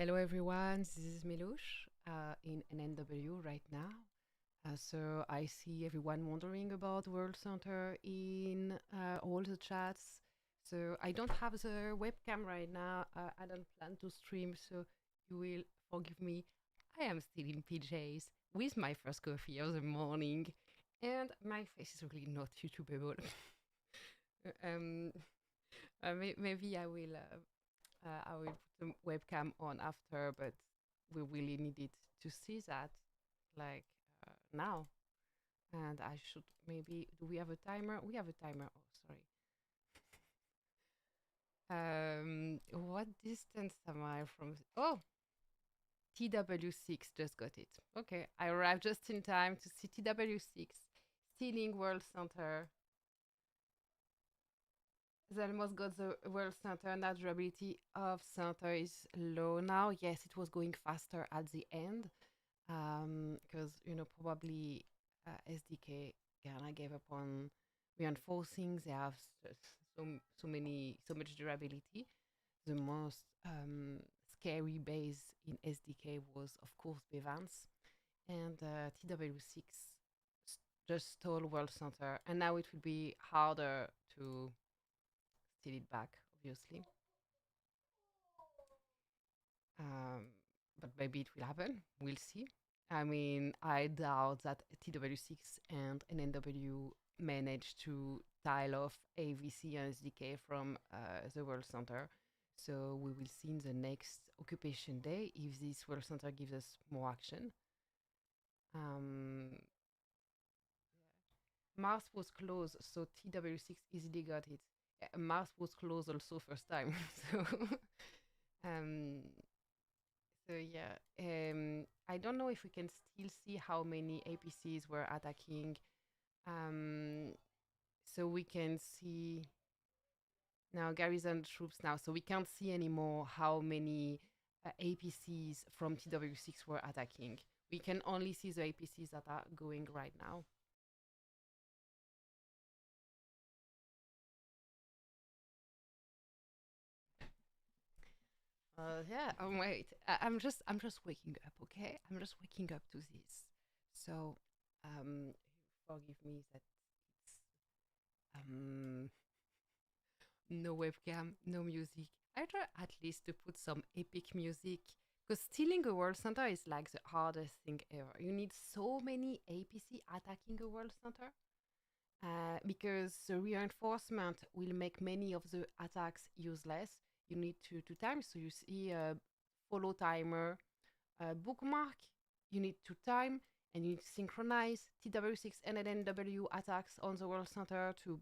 Hello everyone, this is Melouche in Nnw right now. So I see everyone wondering about World Center in all the chats. So I don't have the webcam right now. I don't plan to stream, so you will forgive me. I am still in PJs with my first coffee of the morning, and my face is really not YouTubeable. um, maybe I will put the webcam on after, but we really needed to see that like now. And I should maybe, do we have a timer? We have a timer. Oh, sorry. What distance am I from? Oh, TW6 just got it. Okay, I arrived just in time to see TW6 stealing World Center. They almost got the World Center, and that durability of center is low now. Yes, it was going faster at the end because probably SDK Ghana gave up on reinforcing. They have so much durability. The most scary base in SDK was of course Bevans, and TW6 just stole World Center, and now it will be harder to steal it back, obviously. Um, but maybe it will happen. We'll see. I mean, I doubt that TW6 and Nnw managed to tile off AVC and SDK from the World Center. So we will see in the next occupation day if this World Center gives us more action. Mars was closed, so TW6 easily got it. Mars was closed also first time. so um, So yeah, I don't know if we can still see how many APCs were attacking. Um, so we can see now garrison troops now. So we can't see anymore how many APCs from TW6 were attacking. We can only see the APCs that are going right now. Yeah. Wait. I'm just waking up. Okay. I'm just waking up to this. So, forgive me that it's no webcam, no music. I try at least to put some epic music because stealing a world center is like the hardest thing ever. You need so many APC attacking a world center because the reinforcement will make many of the attacks useless. You need to time. So you see follow timer, bookmark. You need to time and you need to synchronize TW6 and Nnw attacks on the world center to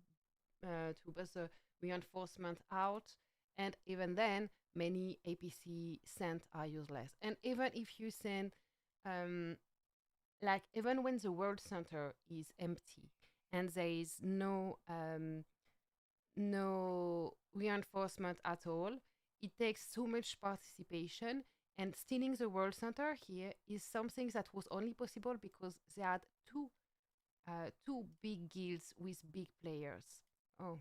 bust the reinforcement out. And even then, many APC sent are useless. And even if you send, like even when the world center is empty and there is no reinforcement at all, it takes so much participation. And stealing the world center here is something that was only possible because they had two big guilds with big players. Oh.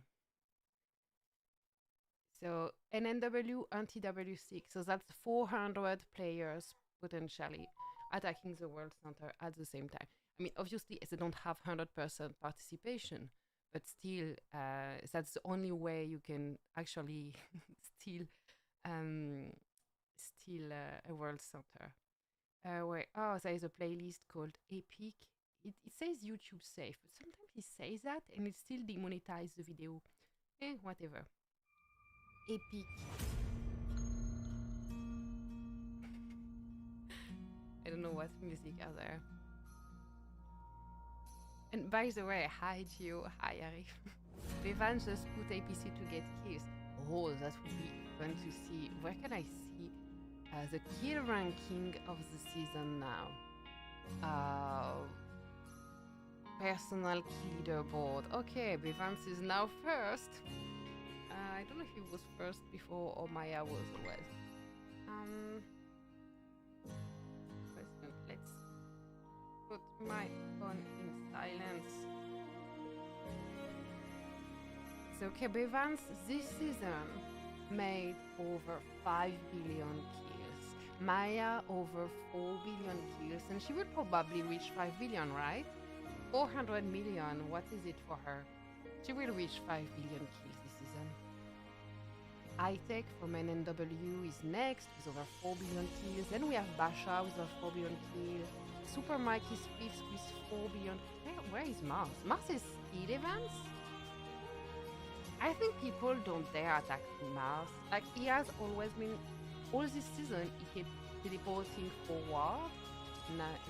So Nnw and TW6. So that's 400 players potentially attacking the world center at the same time. I mean, obviously, they don't have 100% participation, but still, that's the only way you can actually steal a world center. There is a playlist called Epic. It says YouTube safe, but sometimes it says that and it still demonetizes the video. Whatever. Epic. I don't know what music are there. And by the way, hi Gio, hi Arif. Bevans just put APC to get kills. Oh, that would be fun to see. Where can I see the kill ranking of the season now? Personal leaderboard. Okay, Bevans is now first. I don't know if he was first before or Maya was always. Let's put my phone in silence. So, okay, Bevans this season made over 5 billion kills. Maya over 4 billion kills, and she will probably reach 5 billion, right? 400 million, what is it for her? She will reach 5 billion kills this season. Tech from Nnw is next with over 4 billion kills. Then we have Basha with over 4 billion kills. Super Mike is fifth with 4 billion. Where is Mars? Mars is Bevans? I think people don't dare attack Mars. Like, he has always been, all this season, he kept teleporting forward.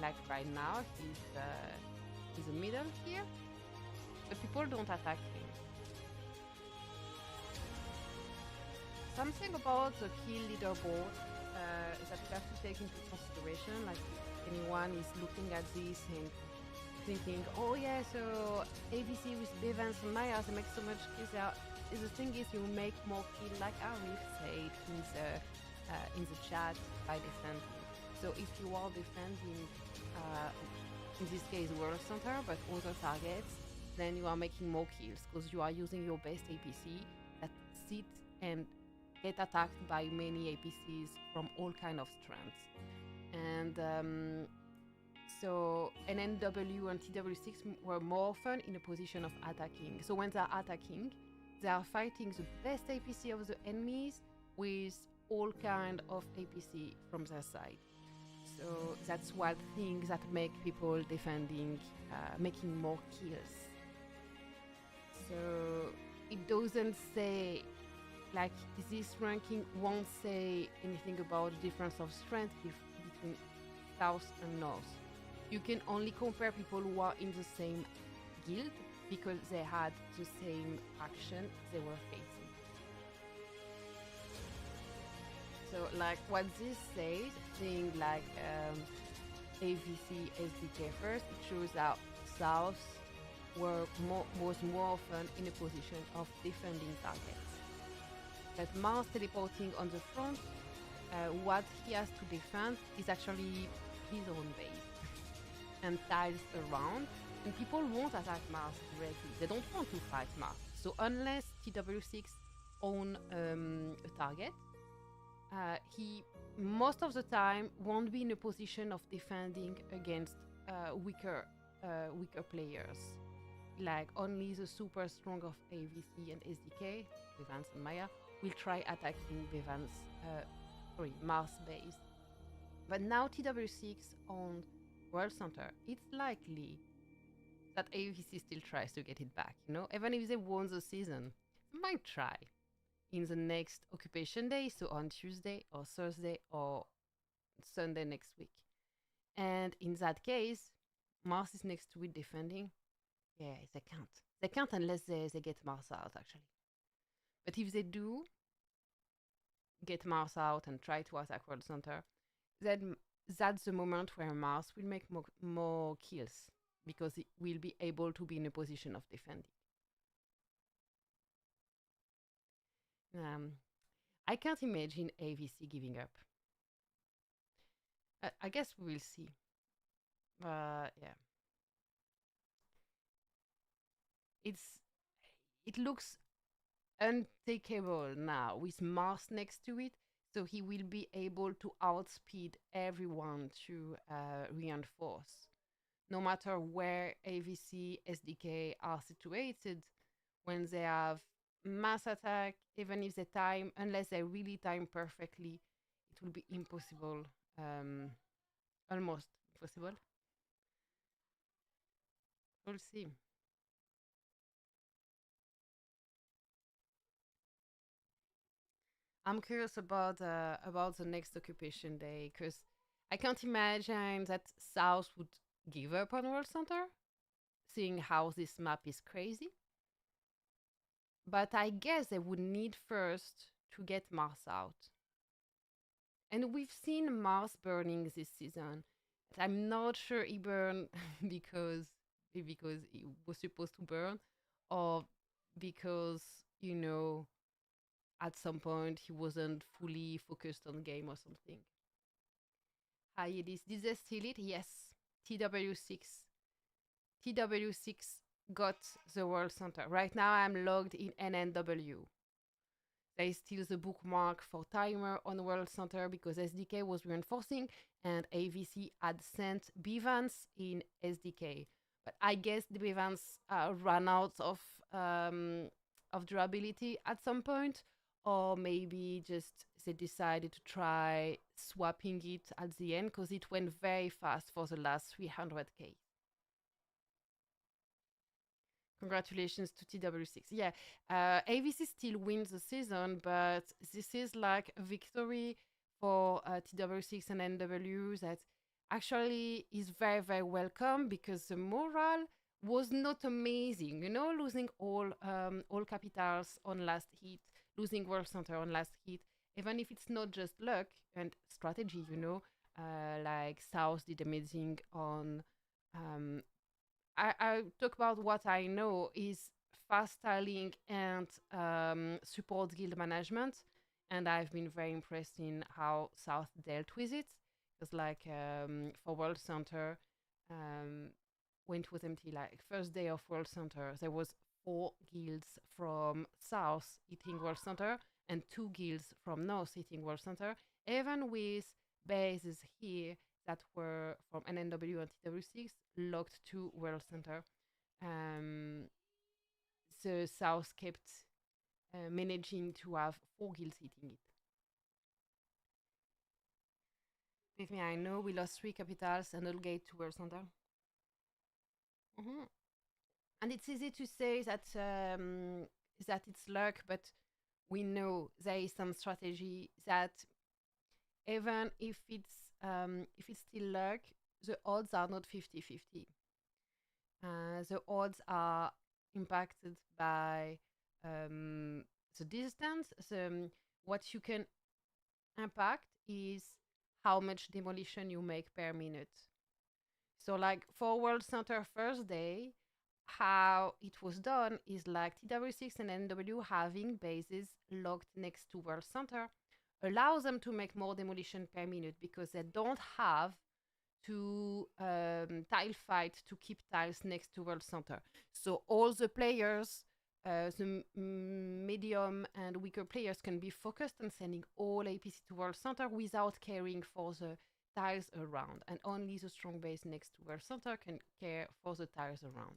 Like right now, he's in the middle here. But people don't attack him. Something about the kill leaderboard that we have to take into consideration. Like, if anyone is looking at this and thinking, oh yeah, so AVC with Bevans and Maya, they make so much kills. The thing is, you make more kills, like Arif said in the chat, by defending. So if you are defending, in this case, World Center, but other targets, then you are making more kills because you are using your best APC that sit and get attacked by many APCs from all kind of strengths. And so Nnw and TW6 were more often in a position of attacking. So when they're attacking, they are fighting the best APC of the enemies with all kind of APC from their side. So that's one thing that make people defending, making more kills. So it doesn't say, like, this ranking won't say anything about the difference of strength between South and North. You can only compare people who are in the same guild because they had the same action they were facing. So, like, what this says, saying like AVC SDK first, it shows that South was more often in a position of defending targets. But Mars teleporting on the front, what he has to defend is actually his own base and tiles around. And people won't attack Mars directly. They don't want to fight Mars. So unless TW6 own a target, he most of the time won't be in a position of defending against weaker players. Like, only the super strong of AVC and SDK, Bevans and Maya, will try attacking Mars base. But now TW6 on World Center, it's likely that AVC still tries to get it back, you know? Even if they won the season, they might try in the next occupation day, so on Tuesday or Thursday or Sunday next week. And in that case, Mars is next to it defending. Yeah, they can't. They can't unless they get Mars out, actually. But if they do get Mars out and try to attack World Center, then that's the moment where Mars will make more kills because it will be able to be in a position of defending. I can't imagine AVC giving up. I guess we will see. Yeah. It looks untakeable now with Mars next to it, so he will be able to outspeed everyone to reinforce. No matter where AVC, SDK are situated, when they have mass attack, even if they time, unless they really time perfectly, it will be impossible, almost impossible. We'll see. I'm curious about the next occupation day because I can't imagine that South would give up on World Center, seeing how this map is crazy. But I guess they would need first to get Mars out. And we've seen Mars burning this season. I'm not sure he burned because it was supposed to burn, or because, you know, at some point he wasn't fully focused on game or something. Hi, it is. Did they steal it? Yes. TW6. TW6 got the World Center. Right now I'm logged in Nnw. There is still the bookmark for timer on World Center because SDK was reinforcing and AVC had sent Bevans in SDK. But I guess the Bevans ran out of durability at some point, or maybe just they decided to try swapping it at the end because it went very fast for the last 300K. Congratulations to TW6. Yeah, AVC still wins the season, but this is like a victory for TW6 and Nnw that actually is very, very welcome because the morale was not amazing. You know, losing all capitals on last hit, losing World Center on last hit, even if it's not just luck and strategy, you know, like South did amazing on I talk about what I know is fast styling and support guild management, and I've been very impressed in how South dealt with it. Because like for World Center, when it was empty, like first day of World Center, there was 4 guilds from South hitting World Center and 2 guilds from North hitting World Center, even with bases here that were from Nnw and TW6 locked to World Center. The South kept managing to have 4 guilds hitting it. With me, I know we lost 3 capitals and all gate to World Center. And it's easy to say that that it's luck, but we know there is some strategy that even if it's still luck, the odds are not 50-50. The odds are impacted by the distance. What you can impact is how much demolition you make per minute. So like for World Center first day, how it was done is like TW6 and Nnw having bases locked next to World Center allows them to make more demolition per minute because they don't have to tile fight to keep tiles next to World Center. So all the players, the medium and weaker players can be focused on sending all APC to World Center without caring for the tiles around. And only the strong base next to World Center can care for the tiles around.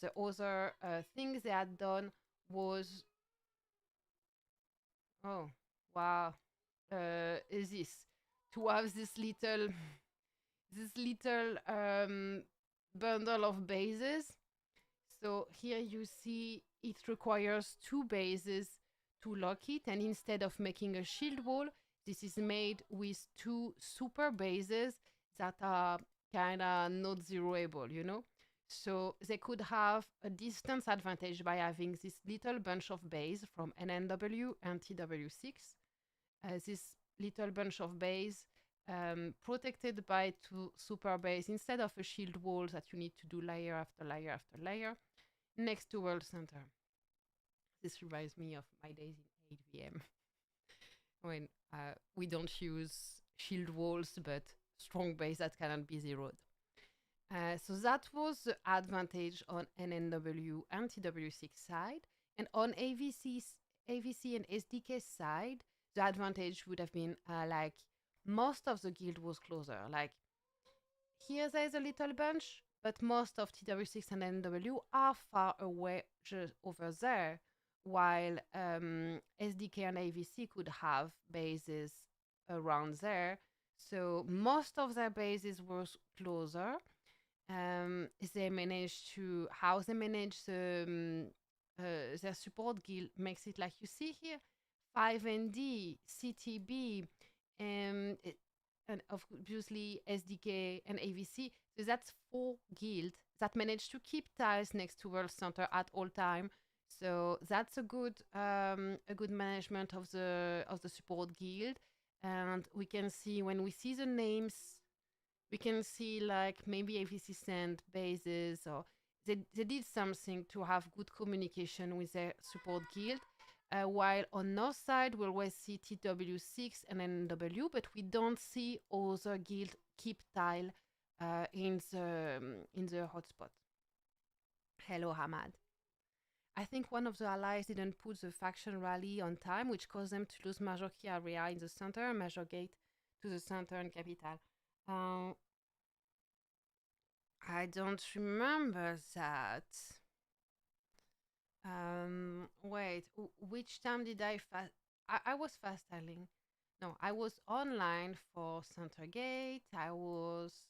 The other thing they had done was, oh, wow, is this, to have this little bundle of bases. So here you see it requires 2 bases to lock it, and instead of making a shield wall, this is made with 2 super bases that are kind of not zeroable, you know? So they could have a distance advantage by having this little bunch of base from Nnw and TW6. This little bunch of base protected by 2 super base instead of a shield wall that you need to do layer after layer after layer next to World Center. This reminds me of my days in 8VM when we don't use shield walls but strong base that cannot be zeroed. So that was the advantage on Nnw and TW6 side, and on AVC and SDK side, the advantage would have been like most of the guild was closer. Like here there's a little bunch, but most of TW6 and Nnw are far away just over there, while SDK and AVC could have bases around there. So most of their bases were closer. They managed to, how they manage their support guild makes it like you see here, 5ND, CTB, and obviously SDK and AVC. So that's 4 guilds that managed to keep tiles next to World Center at all time. So that's a good management of the support guild. And we can see when we see the names, we can see like maybe AVC sent bases, or they did something to have good communication with their support guild. While on north side, we always see TW6 and Nnw, but we don't see other guild keep tile in the hotspot. Hello, Hamad. I think one of the allies didn't put the faction rally on time, which caused them to lose major key area in the center and major gate to the center and capital. I don't remember that. Wait, which time did I fast? I was fast styling. No, I was online for center gate. I was.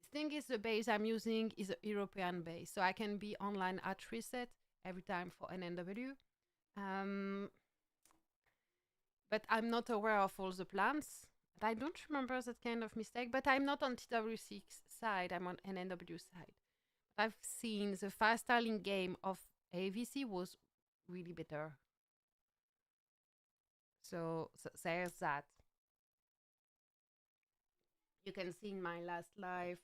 The thing is, the base I'm using is a European base, so I can be online at reset every time for Nnw. Um, but I'm not aware of all the plans. I don't remember that kind of mistake, but I'm not on TW6 side, I'm on Nnw side. I've seen the fast styling game of AVC was really better. So there's that. You can see in my last live,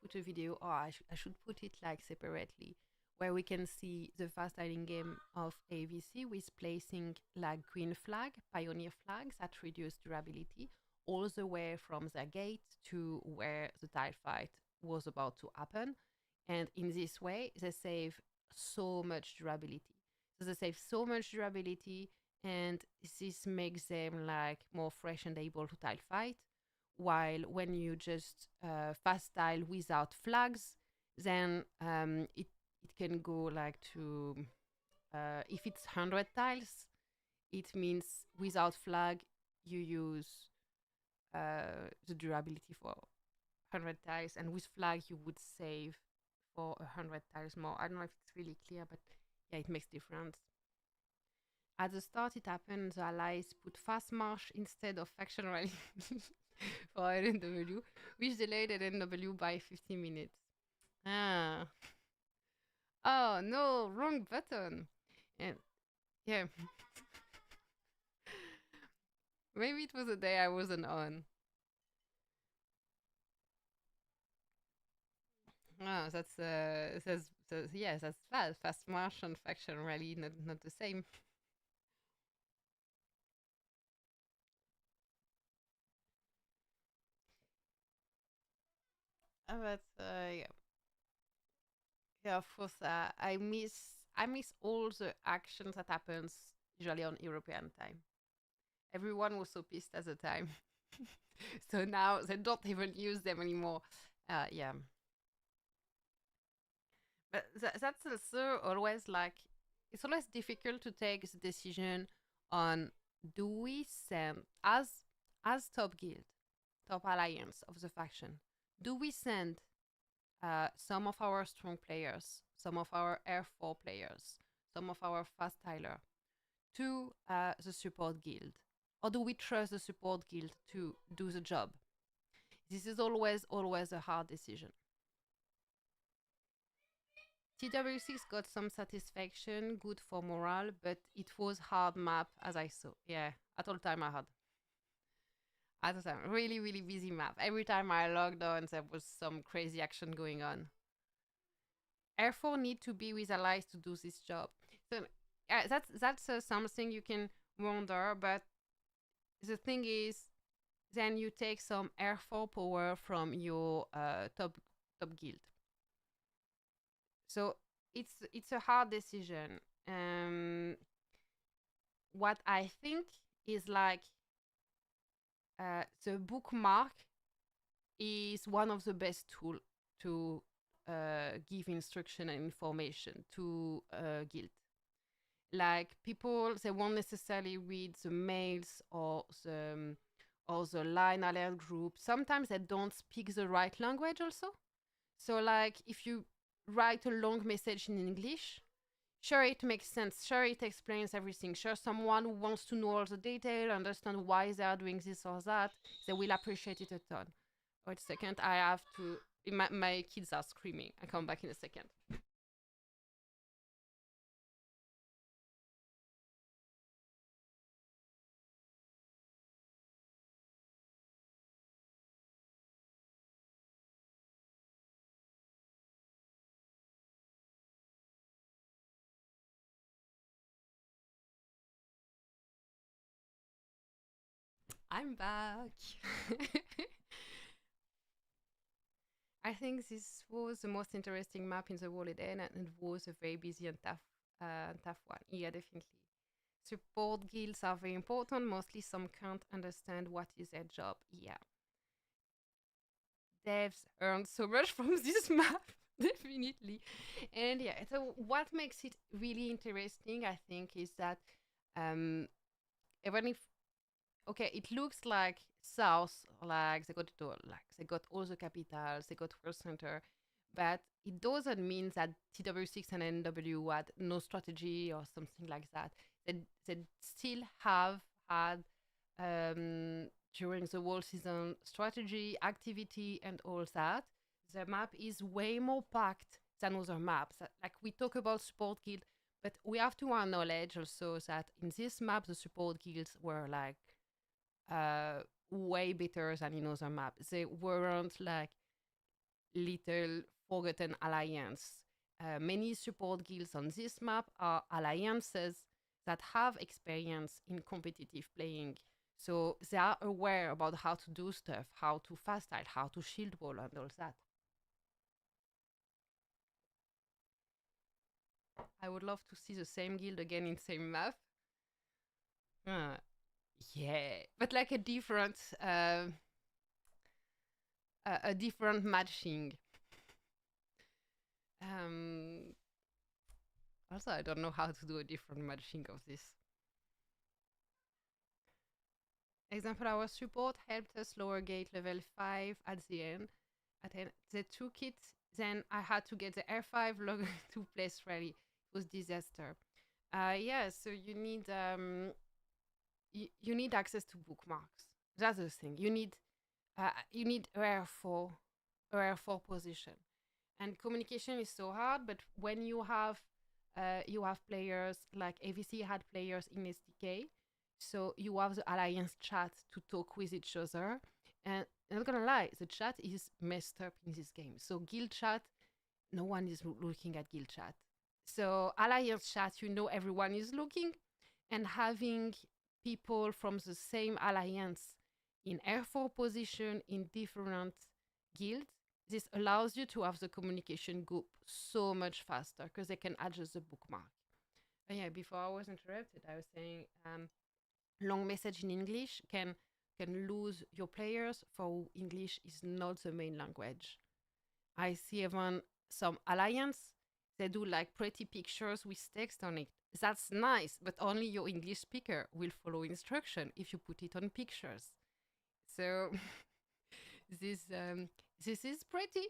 put a video, or I should put it like separately, where we can see the fast styling game of AVC with placing like green flag, pioneer flags that reduce durability, all the way from their gate to where the tile fight was about to happen. And in this way, they save so much durability. So they save so much durability, and this makes them like more fresh and able to tile fight. While when you just fast tile without flags, then it can go like to, if it's 100 tiles, it means without flag, you use the durability for 100 tiles, and with flag, you would save for 100 tiles more. I don't know if it's really clear, but yeah, it makes difference. At the start, it happened the allies put fast march instead of faction rally for Nnw, which delayed Nnw by 15 minutes. Ah. Oh no, wrong button. And yeah. Maybe it was a day I wasn't on. Oh, that's yeah, that's bad. Fast march and faction rally, not the same. But yeah, yeah, of course. I miss all the actions that happens usually on European time. Everyone was so pissed at the time, so now they don't even use them anymore. Yeah, but that's also always like, it's always difficult to take the decision on, do we send as top guild, top alliance of the faction, do we send some of our strong players, some of our Air 4 players, some of our fast tiler to the support guild? Or do we trust the support guild to do the job? This is always a hard decision. TW6 got some satisfaction, good for morale, but it was hard map as I saw. Yeah, at all time I had. At all time, really, really busy map. Every time I logged on, there was some crazy action going on. Air 4 need to be with allies to do this job. So that's something you can wonder, but the thing is, then you take some Air 4 power from your top guild. So it's a hard decision. What I think is like, the bookmark is one of the best tools to give instruction and information to guild. Like, people, they won't necessarily read the mails or the line alert group. Sometimes they don't speak the right language also. So like, if you write a long message in English, sure, it makes sense. Sure, it explains everything. Sure, someone who wants to know all the detail, understand why they are doing this or that, they will appreciate it a ton. Wait a second, I have to... My kids are screaming. I come back in a second. I'm back. I think this was the most interesting map in the World Eden, and it was a very busy and tough tough one. Yeah, definitely. Support guilds are very important. Mostly some can't understand what is their job. Yeah. Devs earn so much from this map, definitely. And yeah, so what makes it really interesting, I think, is that um, even if okay, it looks like South, like they got all the capitals, they got World Center, but it doesn't mean that TW6 and Nnw had no strategy or something like that. They still have had during the whole season strategy, activity, and all that. The map is way more packed than other maps. Like we talk about support guild, but we have to acknowledge also that in this map the support guilds were like way better than in other maps. They weren't like little forgotten alliance. Many support guilds on this map are alliances that have experience in competitive playing. So they are aware about how to do stuff, how to fast style, how to shield wall and all that. I would love to see the same guild again in same map. Uh, yeah, but like a different matching. Um, Also, I don't know how to do a different matching of this. Example, our support helped us lower gate level 5 at the end. They took it, then I had to get the R5 log to place rally. It was disaster. Yeah, so you need access to bookmarks. That's the thing. You need R4 position. And communication is so hard, but when you have players like AVC had players in SDK, so you have the alliance chat to talk with each other. And I'm not gonna lie, the chat is messed up in this game. So guild chat, no one is looking at guild chat. So alliance chat, everyone is looking, and having people from the same alliance in R4 position in different guilds, this allows you to have the communication go so much faster because they can adjust the bookmark. Yeah, before I was interrupted, I was saying long message in English can lose your players for English is not the main language. I see even some alliance, they do like pretty pictures with text on it. That's nice, but only your English speaker will follow instruction if you put it on pictures. So this is pretty.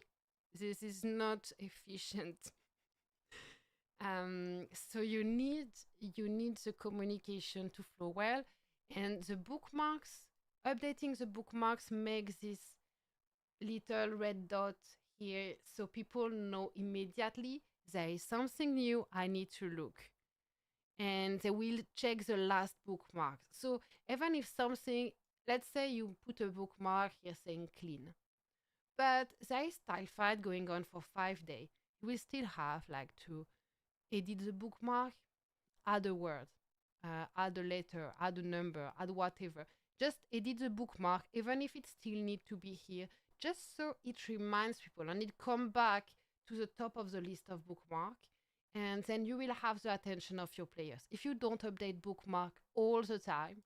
This is not efficient. So you need the communication to flow well, and the bookmarks. Updating the bookmarks makes this little red dot here, so people know immediately there is something new. I need to look, and they will check the last bookmark. So even if something, let's say you put a bookmark here saying clean, but there is style fight going on for 5 days, you will still have like to edit the bookmark, add a word, add a letter, add a number, add whatever. Just edit the bookmark, even if it still need to be here, just so it reminds people and it come back to the top of the list of bookmark. And then you will have the attention of your players. If you don't update bookmark all the time,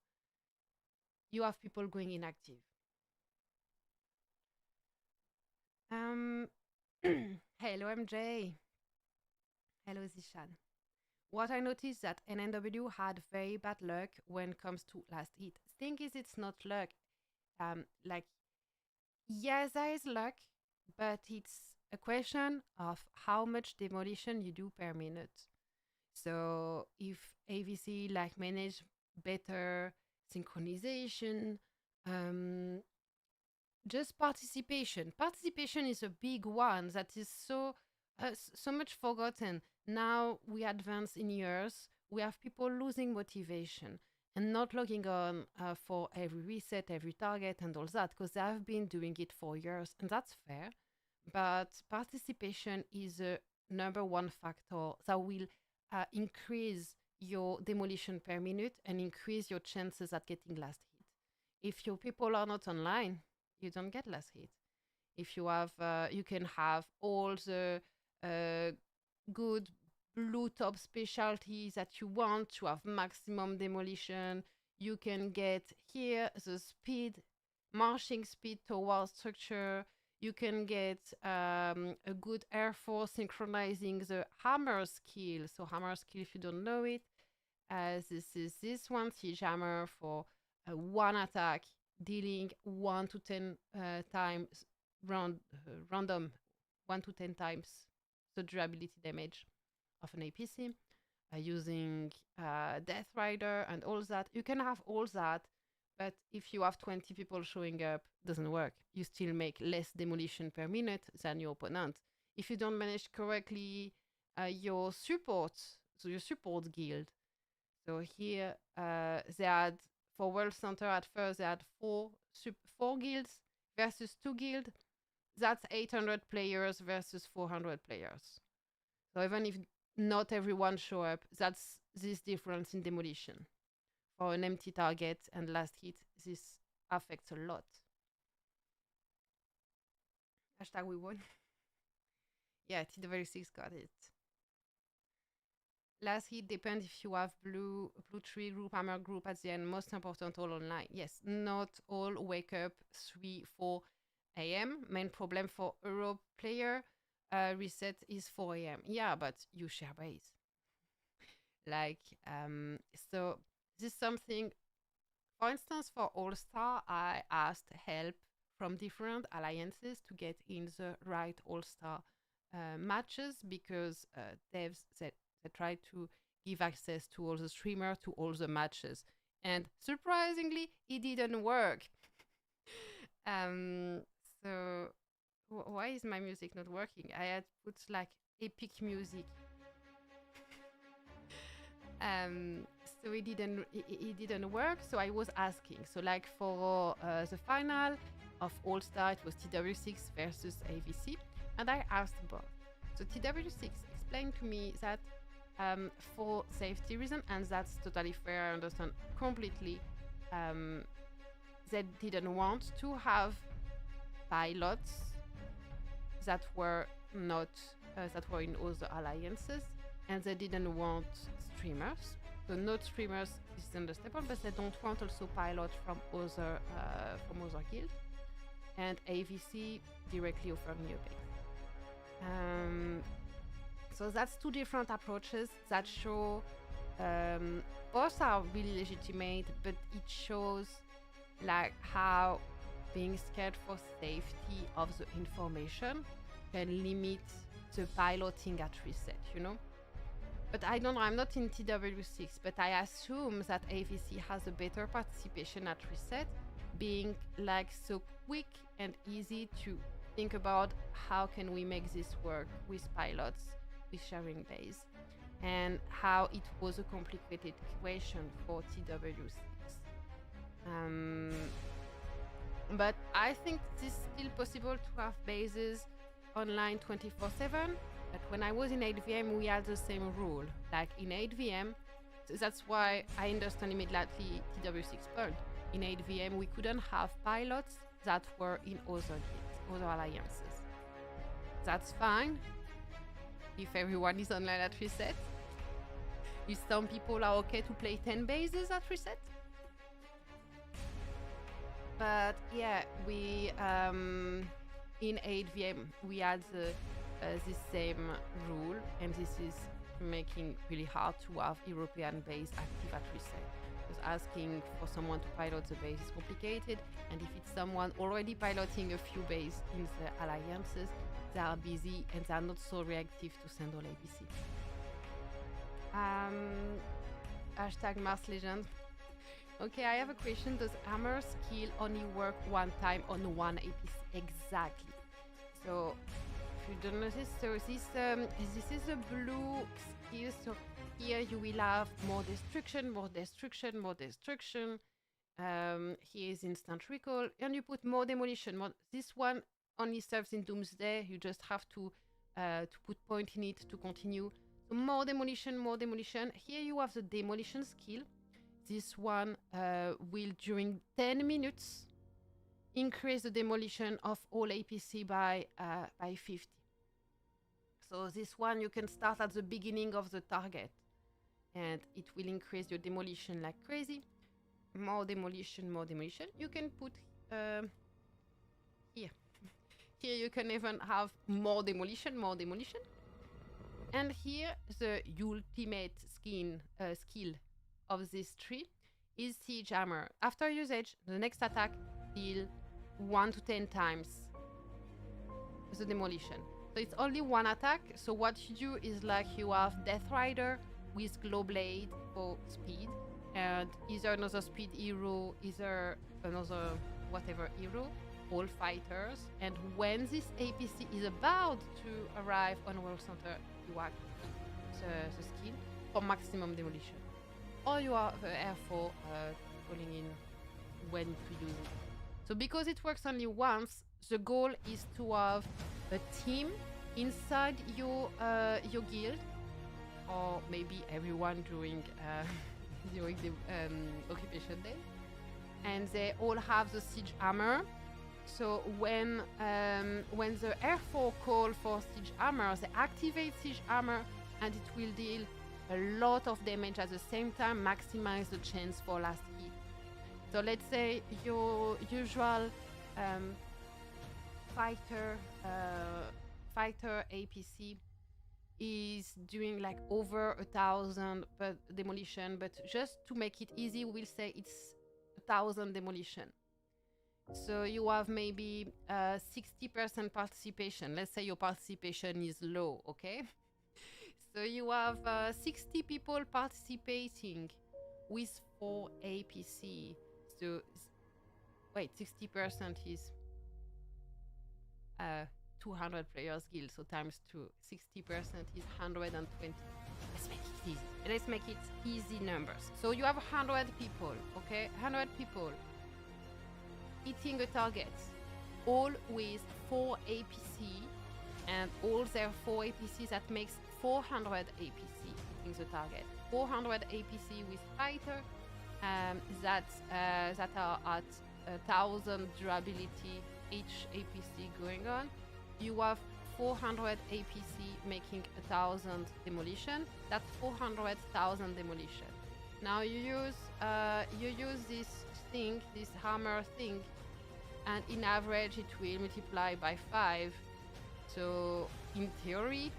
you have people going inactive. Um, Hello, MJ. Hello, Zishan. What I noticed that NNW had very bad luck when it comes to last hit. Thing is, it's not luck. Like, yes, there is luck, but it's a question of how much demolition you do per minute. So if AVC like manage better synchronization, just participation. Participation is a big one that is so much forgotten. Now we advance in years, we have people losing motivation and not logging on for every reset, every target, and all that because they have been doing it for years, and that's fair. But participation is a number one factor that will increase your demolition per minute and increase your chances at getting last hit. If your people are not online, you don't get last hit. If you have, you can have all the good blue top specialty that you want to have maximum demolition, you can get here the speed, marching speed towards structure. You can get a good air force synchronizing the hammer skill. So hammer skill, if you don't know it, this is this one siege hammer for one attack, dealing 1 to 10 times random 1 to 10 times the durability damage of an APC, using Death Rider and all that. You can have all that, but if you have 20 people showing up, doesn't work. You still make less demolition per minute than your opponent. If you don't manage correctly your support, so your support guild. So here they had, for World Center at first, they had four guilds versus 2 guilds. That's 800 players versus 400 players. So even if not everyone show up, that's this difference in demolition. For an empty target and last hit, this affects a lot. Hashtag we won. Yeah, TW6 got it. Last hit depends if you have blue tree group, hammer group at the end. Most important, all online. Yes, not all wake up 3, 4 a.m. Main problem for Euro player, reset is 4 a.m. Yeah, but you share base. Like, so this is something, for instance, for All-Star, I asked help from different alliances to get in the right All-Star matches, because devs said they tried to give access to all the streamers to all the matches. And surprisingly, it didn't work. So why is my music not working? I had put like epic music. So it didn't work. So I was asking. So like for the final of All-Star, it was TW6 versus AVC. And I asked both. So TW6 explained to me that for safety reason, and that's totally fair, I understand completely, they didn't want to have pilots that were not that were in other alliances, and they didn't want streamers. So not streamers is understandable, but they don't want also pilots from other guilds. And AVC directly offered me a base. So that's two different approaches that show both are really legitimate, but it shows like how being scared for safety of the information can limit the piloting at reset, you know? But I don't know, I'm not in TW6, but I assume that AVC has a better participation at reset, being like so quick and easy to think about how can we make this work with pilots, with sharing base, and how it was a complicated question for TW6. But I think it's still possible to have bases online 24/7. But when I was in 8VM, we had the same rule. Like in 8VM, that's why I understand immediately TW6 pulled. In 8VM, we couldn't have pilots that were in other alliances. That's fine if everyone is online at reset. If some people are okay to play 10 bases at reset. But yeah, we in 8VM we had this same rule, and this is making really hard to have European base active at reset. Because asking for someone to pilot the base is complicated, and if it's someone already piloting a few bases in the alliances, they are busy and they are not so reactive to send all ABC. Hashtag Mars Legend. Okay, I have a question. Does hammer skill only work one time on one APC? Exactly. So, if you don't notice, so this is a blue skill. So here you will have more destruction, more destruction, more destruction. Here is instant recall, and you put more demolition. This one only serves in Doomsday. You just have to put point in it to continue. So more demolition, more demolition. Here you have the demolition skill. This one will, during 10 minutes, increase the demolition of all APC by 50. So this one, you can start at the beginning of the target, and it will increase your demolition like crazy. More demolition, more demolition. You can put here. Here you can even have more demolition, more demolition. And here, the ultimate skill of this tree is Siege Hammer. After usage, the next attack deal 1 to 10 times the demolition. So it's only one attack. So what you do is like you have Death Rider with Glow Blade for speed, and either another speed hero, either another whatever hero, all fighters. And when this APC is about to arrive on World Center, you act the skill for maximum demolition. Or you have the Air 4 calling in when to use it. So because it works only once, the goal is to have a team inside your guild, or maybe everyone during during the occupation day, and they all have the Siege Hammer. So when the Air 4 call for Siege Hammer, they activate Siege Hammer, and it will deal a lot of damage at the same time, maximize the chance for last hit. So let's say your usual fighter APC is doing like over 1,000 per demolition, but just to make it easy, we'll say it's 1,000 demolition. So you have maybe 60% participation. Let's say your participation is low, okay? So you have 60 people participating with 4 APC. So wait, 60% is 200 players guild, so times 2. 60% is 120. Let's make it easy. Let's make it easy numbers. So you have 100 people, okay? 100 people hitting a target, all with 4 APC, and all their 4 APCs, that makes 400 APC hitting the target. 400 APC with fighter that are at 1,000 durability each APC going on. You have 400 APC making 1,000 demolition. That's 400,000 demolition. Now you use this thing, this hammer thing, and in average it will multiply by 5. So in theory,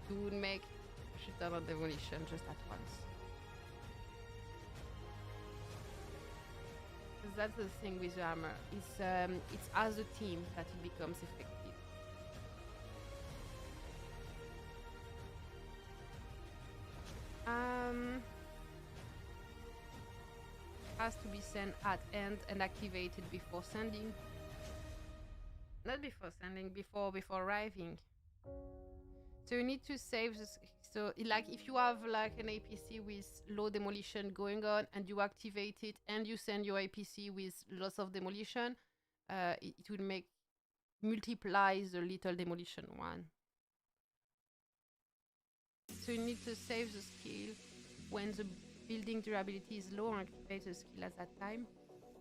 you would make a shit ton of demolition just at once. That's the thing with the hammer. It's as a team that it becomes effective. Has to be sent at end and activated before sending. Not before sending, before arriving. So you need to save this. So like if you have like an APC with low demolition going on and you activate it and you send your APC with lots of demolition, it will multiply the little demolition one. So you need to save the skill when the building durability is low and activate the skill at that time.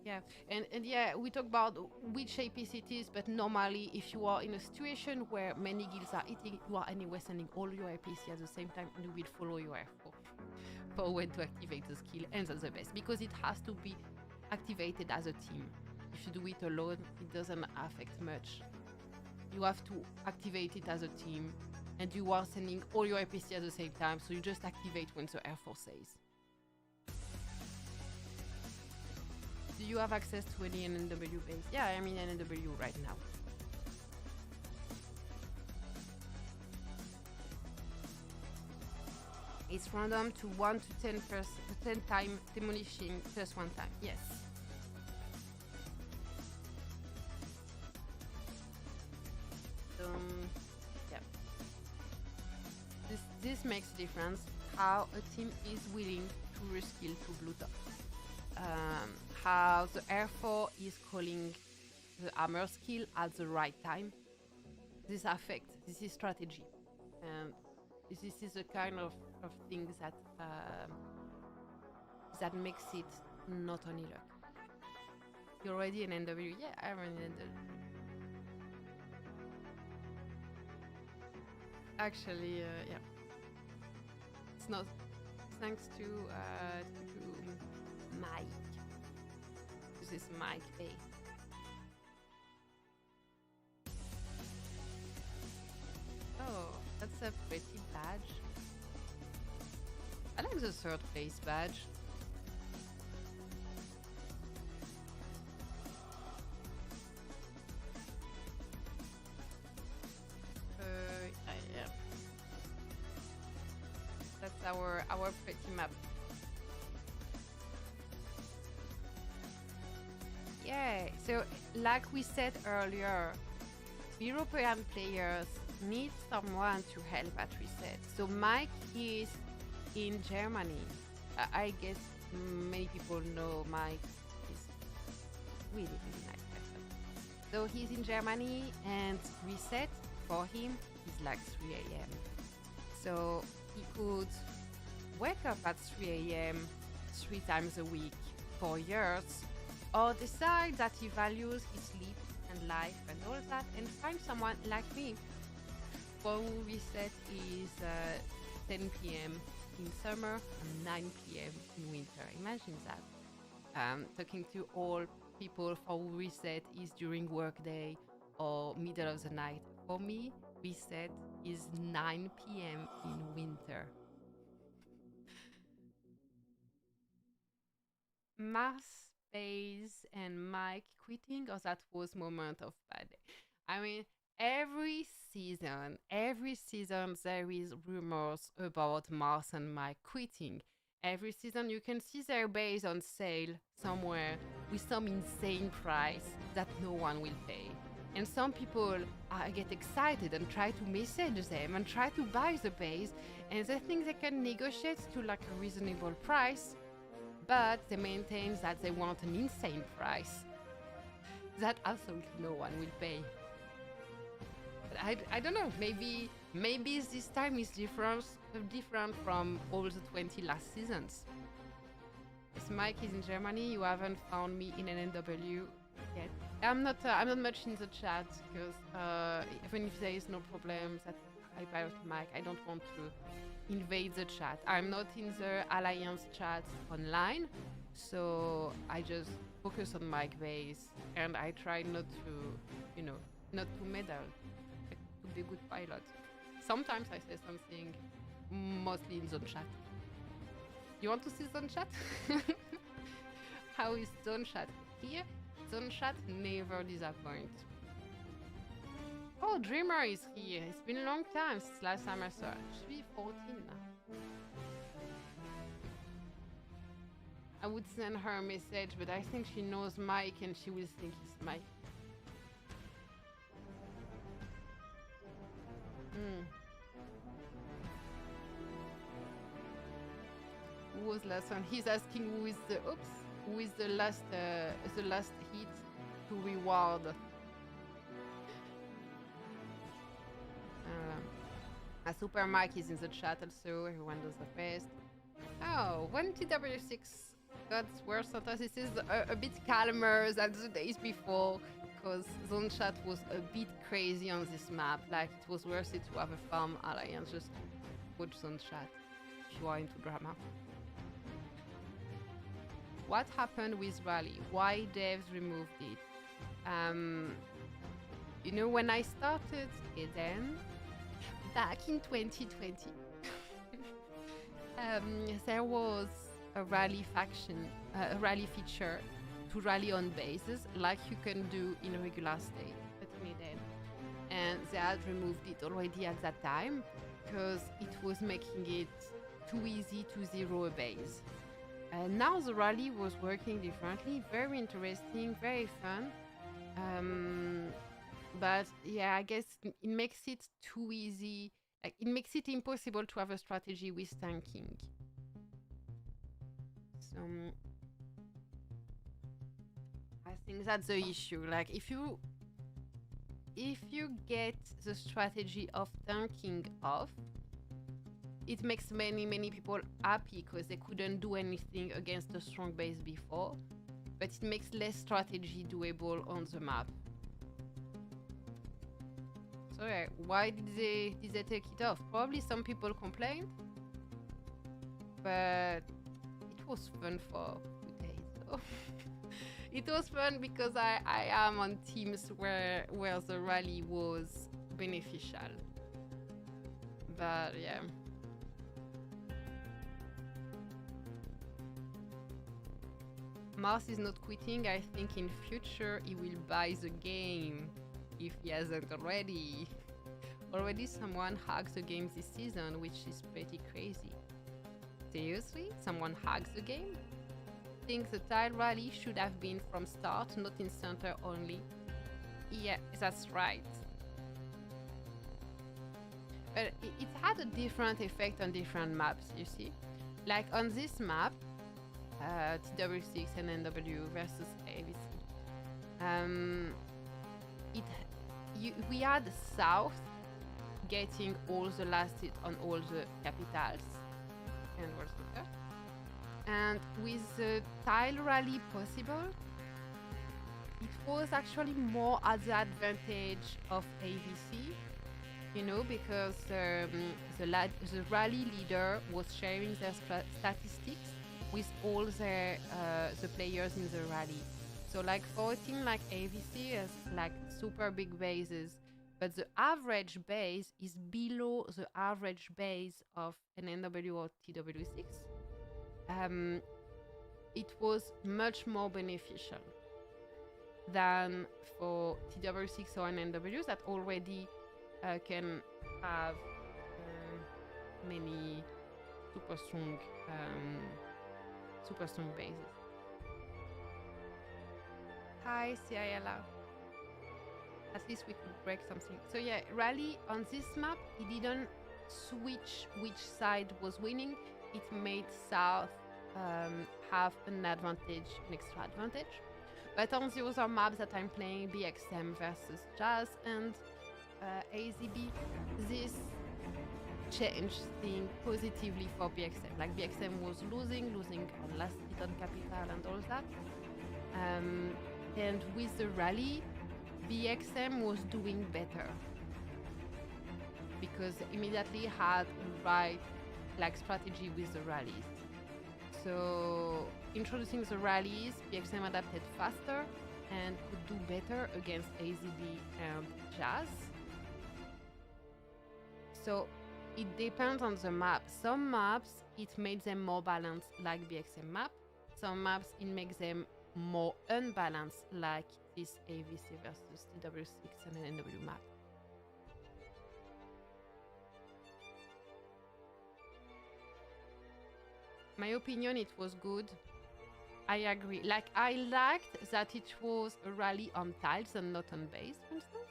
Yeah, and yeah, we talk about which APC it is, but normally if you are in a situation where many guilds are hitting, you are anyway sending all your APC at the same time, and you will follow your F4 for when to activate the skill, and that's the best, because it has to be activated as a team. If you do it alone, it doesn't affect much. You have to activate it as a team, and you are sending all your APC at the same time, so you just activate when the F4 says. Do you have access to any Nnw base? Yeah, I'm in Nnw right now. It's random to 1 to 10 time demolishing just one time. Yes. Yeah. This makes a difference. How a team is willing to reskill to blue top. How the Air 4 is calling the hammer skill at the right time. This affects, this is strategy. And this is the kind of things that that makes it not only luck. You're already an Nnw? Yeah, I'm an Nnw. Actually, yeah. It's not thanks to Mike. This is Mike A. Oh, that's a pretty badge. I like the third place badge. Yeah. That's our pretty map. Yeah, so like we said earlier, European players need someone to help at reset. So Mike is in Germany. I guess many people know Mike is really, really nice person. So he's in Germany and reset for him is like 3 a.m. So he could wake up at 3 a.m. 3 times a week for years, or decide that he values his sleep and life and all that and find someone like me. For reset is 10 p.m. in summer and 9 p.m. in winter. Imagine that. Talking to all people for reset is during workday or middle of the night. For me, reset is 9 p.m. in winter. Mars, Base, and Mike quitting, or that was moment of bad day. I mean, every season there is rumors about Mars and Mike quitting. Every season you can see their base on sale somewhere with some insane price that no one will pay. And some people get excited and try to message them and try to buy the base, and they think they can negotiate to like a reasonable price, but they maintain that they want an insane price that absolutely no one will pay. But I don't know, maybe this time is different from all the 20 last seasons. Yes, Mike is in Germany. You haven't found me in Nnw yet. I'm not much in the chat because even if there is no problem that I pirate Mike, I don't want to invade the chat. I'm not in the Alliance chat online, so I just focus on Mike base and I try not to, not to meddle, like, to be a good pilot. Sometimes I say something, mostly in zone chat. You want to see zone chat? How is zone chat? Here, zone chat never disappoints. Oh, Dreamer is here. It's been a long time since last time I saw her. Should be 14 now. I would send her a message, but I think she knows Mike and she will think it's Mike. Who was last one? He's asking who is the last hit to reward. A Super Mike is in the chat also. Everyone does the best. Oh, when TW6 got World Center, this is a bit calmer than the days before, because zone chat was a bit crazy on this map. Like, it was worth it to have a farm alliance. Just watch zone chat if you are into drama. What happened with Rally? Why devs removed it? When I started Eden back in 2020, there was a rally faction, a rally feature to rally on bases like you can do in regular state at Eden. And they had removed it already at that time because it was making it too easy to zero a base. Now the rally was working differently, very interesting, very fun. But yeah, I guess it makes it too easy. Like, it makes it impossible to have a strategy with tanking. So I think that's the issue. Like, if you get the strategy of tanking off, it makes many people happy because they couldn't do anything against a strong base before, but it makes less strategy doable on the map. So yeah, why did they take it off? Probably some people complained, but it was fun for 2 days. So it was fun because I am on teams where the rally was beneficial. But yeah. Mars is not quitting. I think in future he will buy the game if he hasn't already. Already someone hacked the game this season, which is pretty crazy. Seriously? Someone hacked the game? I think the tile rally should have been from start, not in center only. Yeah, that's right. But it had a different effect on different maps, you see? Like on this map, TW6 and Nnw versus ABC. We had South getting all the last hit on all the capitals and World Center. And with the tile rally possible, it was actually more at the advantage of ABC, you know, because the rally leader was sharing their statistics with all the players in the rally. So like for a team like ABC has like super big bases, but the average base is below the average base of an Nnw or TW6. It was much more beneficial than for TW6 or an Nnw that already can have many super strong bases. Hi, Ciela. At least we could break something. So yeah, rally on this map, it didn't switch which side was winning. It made South have an advantage, an extra advantage. But on the other maps that I'm playing, BXM versus Jazz and AZB, this changed things positively for BXM. Like BXM was losing on last hit on capital and all that. And with the rally, BXM was doing better because immediately had right like strategy with the rallies. So introducing the rallies, BXM adapted faster and could do better against AZB and Jazz. So it depends on the map. Some maps, it made them more balanced like BXM map. Some maps, it makes them more unbalanced like this AVC versus TW6 and an Nnw map. My opinion, it was good. I agree. Like, I liked that it was a rally on tiles and not on base, for instance.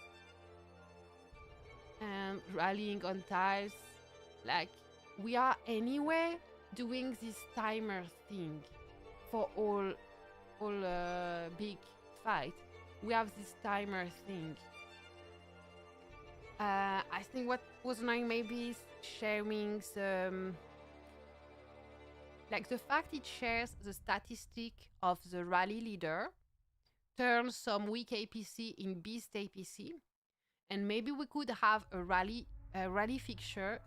And rallying on tiles, like, we are anyway doing this timer thing for all big fight. We have this timer thing. I think what was annoying maybe is sharing the like the fact it shares the statistic of the rally leader turns some weak APC in beast APC, and maybe we could have a rally feature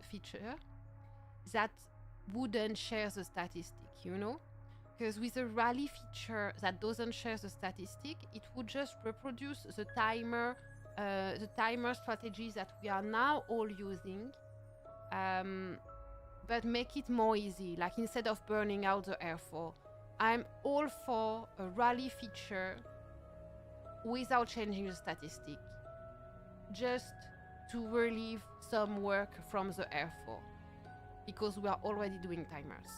that wouldn't share the statistic, you know? Because with a rally feature that doesn't share the statistic, it would just reproduce the timer strategies that we are now all using, but make it more easy. Like instead of burning out the R4, I'm all for a rally feature without changing the statistic, just to relieve some work from the R4, because we are already doing timers.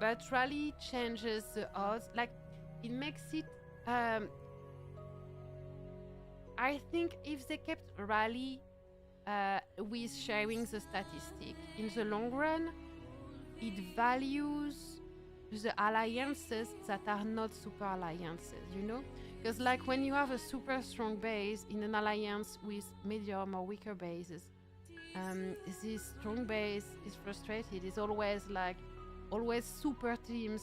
But rally changes the odds, like it makes it I think if they kept rally with sharing the statistic, in the long run it values the alliances that are not super alliances, you know? Because like when you have a super strong base in an alliance with medium or weaker bases, this strong base is frustrated. It's always super teams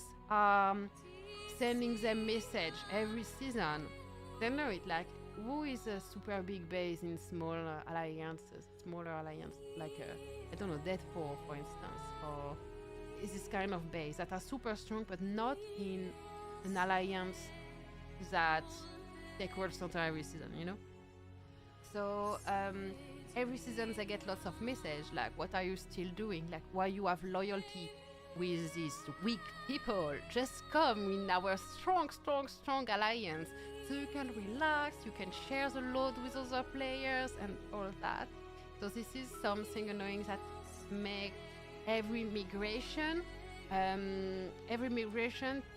sending them message every season. They know it, like, who is a super big base in smaller alliances, like, I don't know, Deadpool, for instance, or is this kind of base that are super strong, but not in an alliance that take World Center every season, you know? So every season they get lots of message, like, what are you still doing? Like, why you have loyalty with these weak people? Just come in our strong alliance. So you can relax, you can share the load with other players and all that. So this is something annoying that make every migration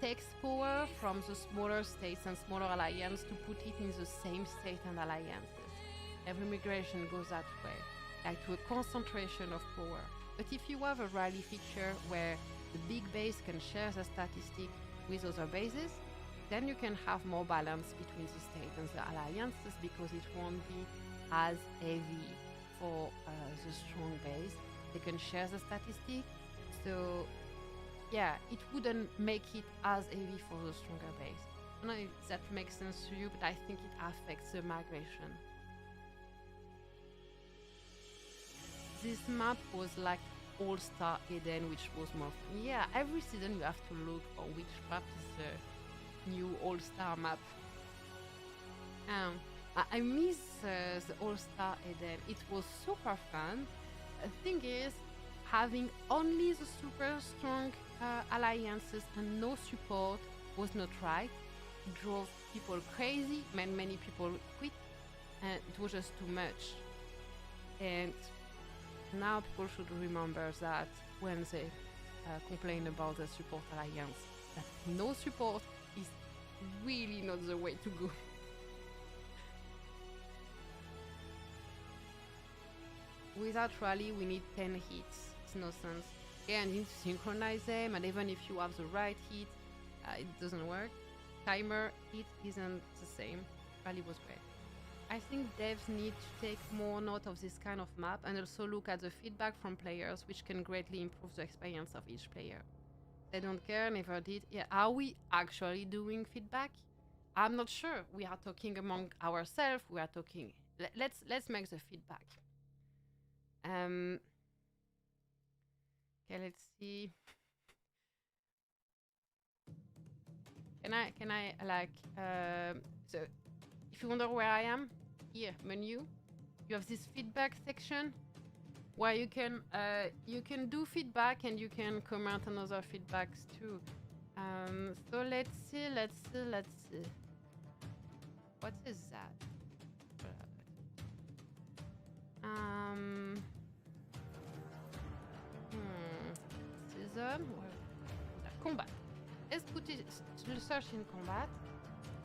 takes power from the smaller states and smaller alliances to put it in the same state and alliances. Every migration goes that way, like to a concentration of power. But if you have a rally feature where the big base can share the statistic with other bases, then you can have more balance between the state and the alliances, because it won't be as heavy for the strong base. They can share the statistic, so yeah, it wouldn't make it as heavy for the stronger base. I don't know if that makes sense to you, but I think it affects the migration. This map was like All-Star Eden, which was more fun. Yeah, every season you have to look for which map is the new All-Star map. I miss the All-Star Eden. It was super fun. The thing is, having only the super strong alliances and no support was not right. It drove people crazy, many people quit, and it was just too much. And now people should remember that when they complain about the support alliance, that no support is really not the way to go. Without rally, we need 10 hits. It's no sense. Yeah, and you need to synchronize them, and even if you have the right hit, it doesn't work. Timer hit isn't the same. Rally was great. I think devs need to take more note of this kind of map and also look at the feedback from players, which can greatly improve the experience of each player. They don't care, never did. Yeah, are we actually doing feedback? I'm not sure. We are talking among ourselves. We are talking. Let's make the feedback. Okay, let's see. Can I like so if you wonder where I am, here menu, you have this feedback section where you can do feedback and you can comment on other feedbacks too. So let's see. What is that? Season combat. Let's put it search in combat.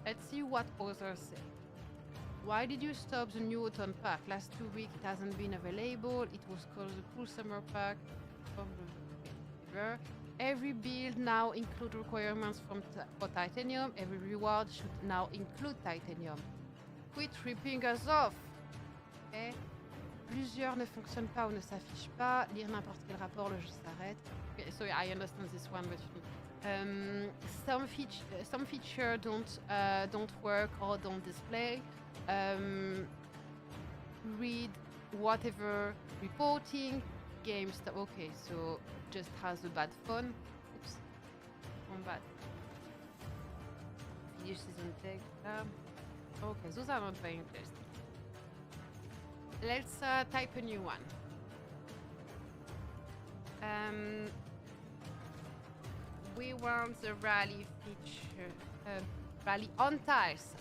Let's see what others say. Why did you stop the new autumn pack? Last 2 weeks it hasn't been available. It was called the cool summer pack. Every build now include requirements for titanium. Every reward should now include titanium. Quit ripping us off. Okay. Plusieurs ne fonctionnent pas ou ne s'affichent pas. Lire n'importe quel rapport, le jeu s'arrête. Okay, so I understand this one, but some features don't work or don't display. Read whatever reporting games. Okay, so just has a bad phone. Oops, combat. Finish season tech. Okay, those are not very interesting. Let's type a new one. We want the rally feature. Rally on tiles.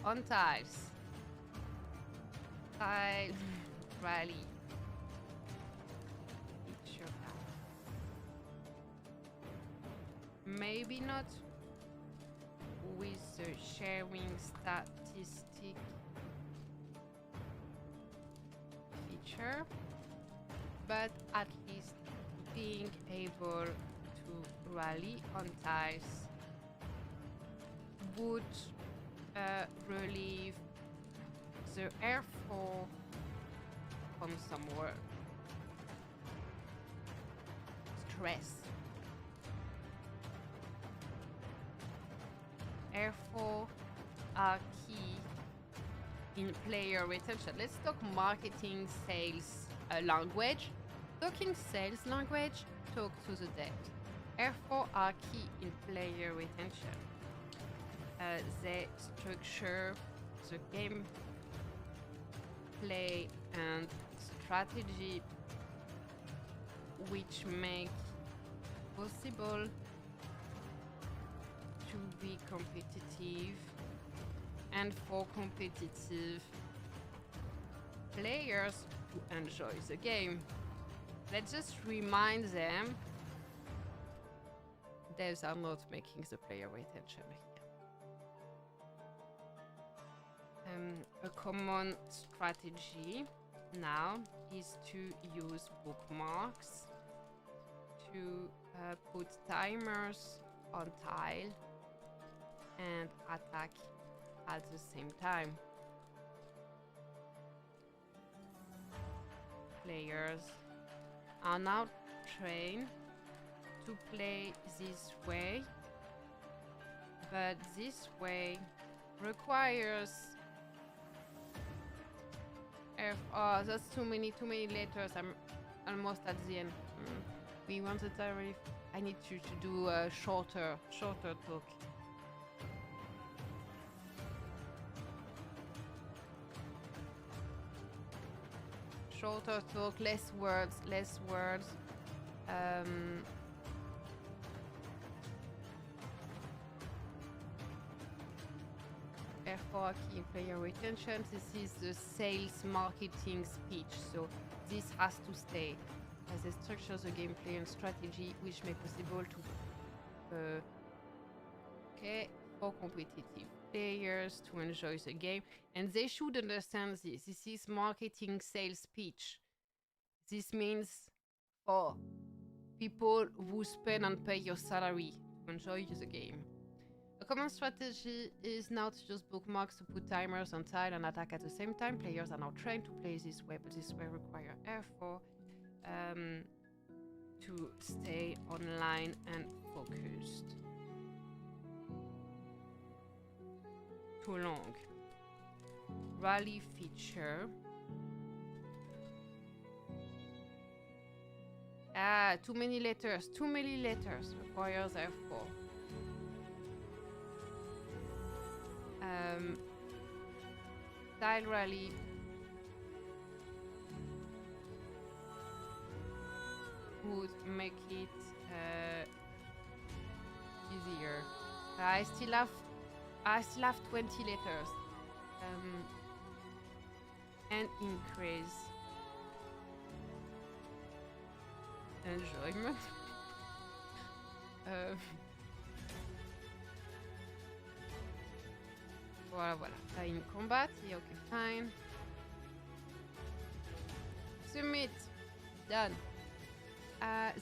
Tile rally feature. Maybe not with the sharing statistic feature, but at least being able to rally on tiles would relieve the airflow from some work. Stress. R4 are key in player retention. Let's talk marketing sales language. Talking sales language, talk to the dead. R4 are key in player retention. They structure the game play and strategy, which make possible to be competitive and for competitive players to enjoy the game. Let's just remind them those are not making the player retention here. A common strategy now is to use bookmarks to put timers on tile and attack at the same time. Players are now trained to play this way, but this way requires oh, that's too many letters. I'm almost at the end. We wanted already. I need to do a shorter talk. Shorter talk, less words. Therefore, key player retention. This is the sales marketing speech, so this has to stay as they structure the gameplay and strategy, which make possible to for competitive players to enjoy the game, and they should understand this. This is marketing sales speech. This means for people who spend and pay your salary to enjoy the game. A common strategy is now to use bookmarks to put timers on tile and attack at the same time. Players are now trained to play this way, but this way require R4 to stay online and focused. Too long. Rally feature. Too many letters. Requires R4. Tile rally would make it easier. I still have 20 letters. And increase enjoyment. Voilà. In combat, yeah, okay, fine. Submit. Done.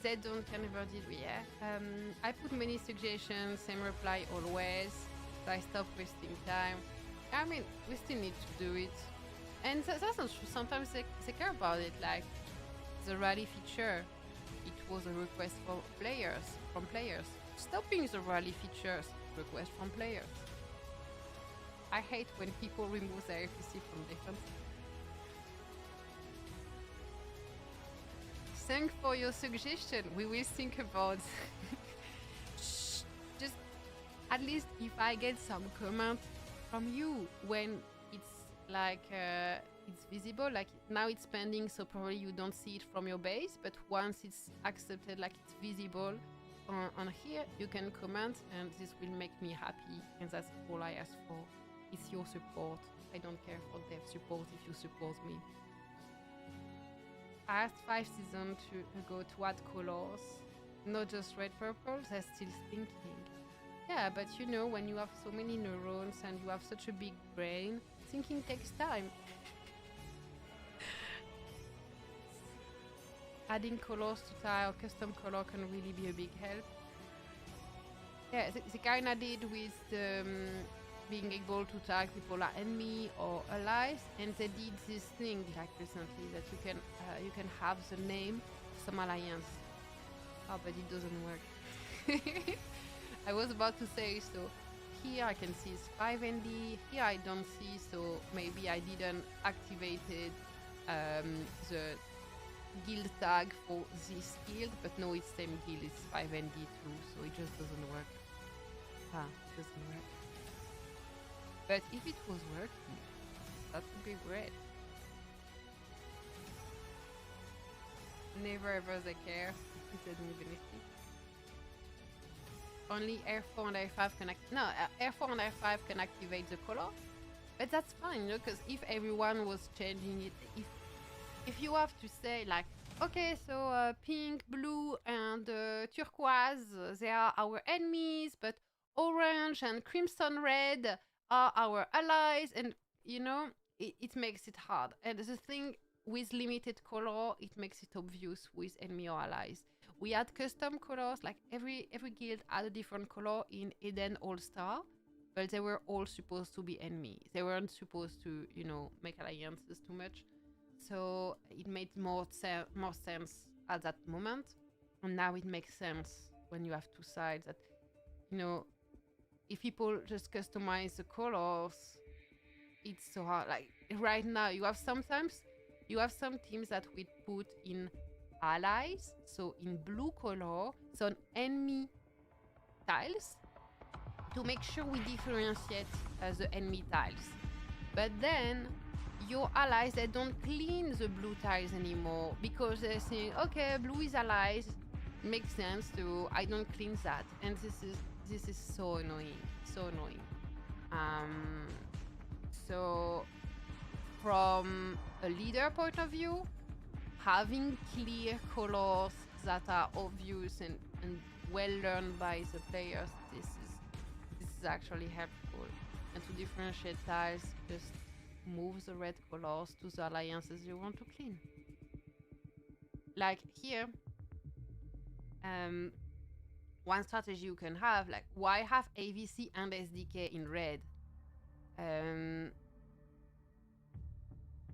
They don't can never did we, yeah. I put many suggestions, same reply always. So I stop wasting time. I mean, we still need to do it. And that's not true. Sometimes they care about it, like the rally feature. It was a request from players. Stopping the rally features, request from players. I hate when people remove their FPC from defense. Thanks for your suggestion. We will think about. Just at least if I get some comment from you when it's like it's visible, like now it's pending, so probably you don't see it from your base. But once it's accepted, like it's visible on here, you can comment, and this will make me happy. And that's all I ask for. It's your support. I don't care for dev support if you support me. I asked 5 seasons ago to add colors, not just red, purple. They're still thinking. Yeah, but you know, when you have so many neurons and you have such a big brain, thinking takes time. Adding colors to tile, custom color can really be a big help. Yeah, they kind of did with the being able to tag people like enemy or allies, and they did this thing like recently that you can have the name of some alliance. Oh, but it doesn't work. I was about to say so. here I can see it's 5ND. Here I don't see, so maybe I didn't activated the guild tag for this guild, but no, it's same guild, it's 5ND too, so it just doesn't work. It doesn't work. But if it was working, that would be great. Never ever they care. It doesn't benefit. Only R4 and R5 can R4 and R5 can activate the color, but that's fine, you know, because if everyone was changing it, if you have to say like, okay, so pink, blue, and turquoise, they are our enemies, but orange and crimson red are our allies, and you know, it makes it hard. And the thing with limited color, it makes it obvious with enemy or allies. We had custom colors, like every guild had a different color in Eden All-Star, but they were all supposed to be enemy. They weren't supposed to, you know, make alliances too much. So it made more sense at that moment. And now it makes sense when you have two sides that, you know, if people just customize the colors, it's so hard. Like right now, you have some teams that we put in allies, so in blue color, so on enemy tiles, to make sure we differentiate the enemy tiles. But then your allies, they don't clean the blue tiles anymore because they're saying, okay, blue is allies, makes sense, so I don't clean that. And this is so annoying, so annoying. So from a leader point of view, having clear colors that are obvious and well learned by the players, this is actually helpful. And to differentiate tiles, just move the red colors to the alliances you want to clean. Like here, one strategy you can have, like, why have AVC and SDK in red?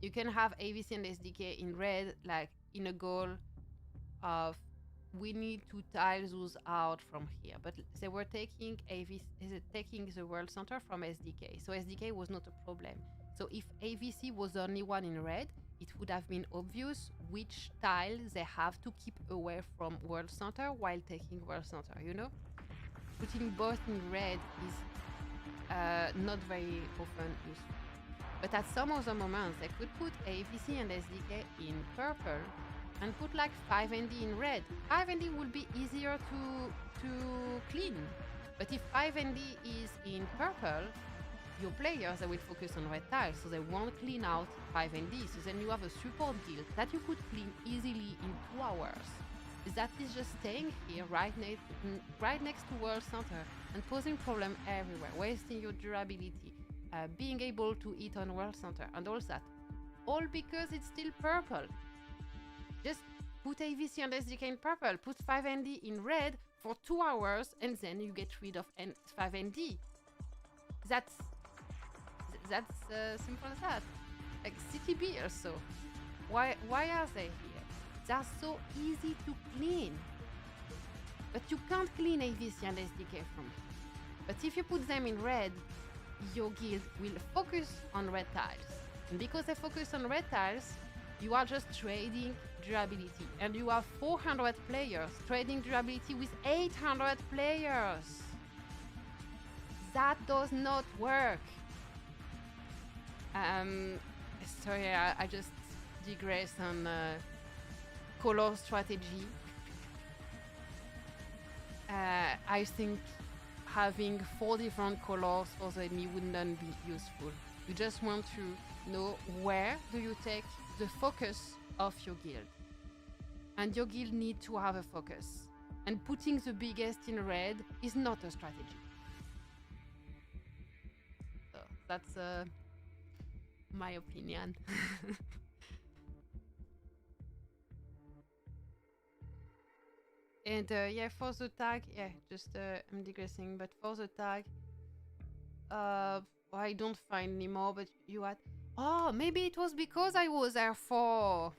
You can have AVC and SDK in red, like in a goal of we need to tile those out from here. But they were taking the World Center from SDK. So SDK was not a problem. So if AVC was the only one in red, it would have been obvious which tile they have to keep away from World Center while taking World Center, you know? Putting both in red is not very often useful. But at some other moments, they could put AVC and SDK in purple and put like 5ND in red. 5ND would be easier to clean. But if 5ND is in purple, your players, they will focus on red tiles, so they won't clean out 5ND. So then you have a support guild that you could clean easily in 2 hours. That is just staying here right next to World Center and posing problem everywhere, wasting your durability. Being able to eat on World Center and all that. All because it's still purple. Just put AVC and SDK in purple, put 5ND in red for 2 hours, and then you get rid of 5ND. That's simple as that. Like CTB also. Why are they here? They're so easy to clean. But you can't clean AVC and SDK from here. But if you put them in red, your guild will focus on red tiles. And because they focus on red tiles, you are just trading durability. And you have 400 players trading durability with 800 players. That does not work. Sorry, I just digress on color strategy. I think having 4 different colors for the enemy would not be useful. You just want to know where do you take the focus of your guild. And your guild need to have a focus. And putting the biggest in red is not a strategy. So that's my opinion. And yeah, for the tag, yeah, just I'm digressing, but for the tag, I don't find anymore, but you had, oh, maybe it was because I was R4.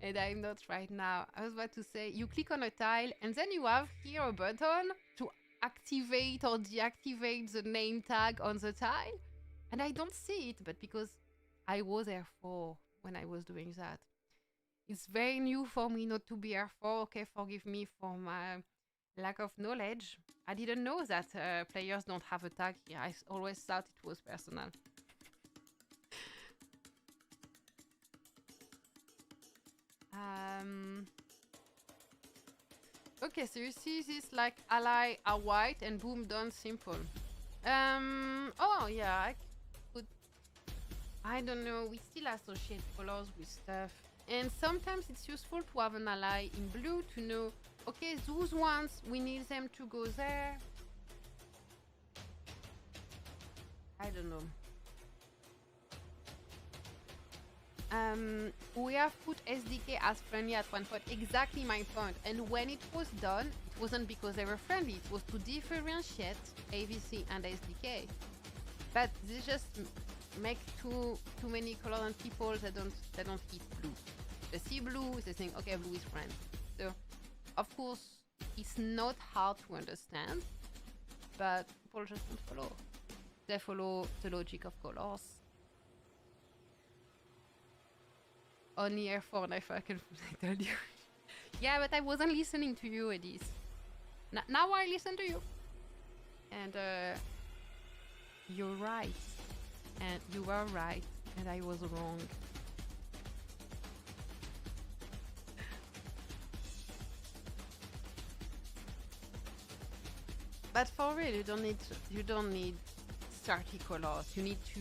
And I'm not right now. I was about to say, you click on a tile, and then you have here a button to activate or deactivate the name tag on the tile, and I don't see it, but because I was R4 when I was doing that. It's very new for me not to be R4. Okay, forgive me for my lack of knowledge. I didn't know that players don't have a tag here. I always thought it was personal. Okay, so you see this like ally are white and boom, done, simple. Oh yeah, I could. I don't know. We still associate colors with stuff, and sometimes it's useful to have an ally in blue to know. Okay, those ones we need them to go there. I don't know. We have put SDK as friendly at one point. Exactly my point. And when it was done, it wasn't because they were friendly. It was to differentiate AVC and SDK. But they just make too many colors and people that don't hit blue. They see blue, they think, okay, blue is friend. So, of course, it's not hard to understand, but people just don't follow. They follow the logic of colors. Only R4 if I can tell you. Yeah, but I wasn't listening to you, Edis. Now I listen to you. And you're right. And you were right. And I was wrong. But for real, you don't need 30 colors. You need to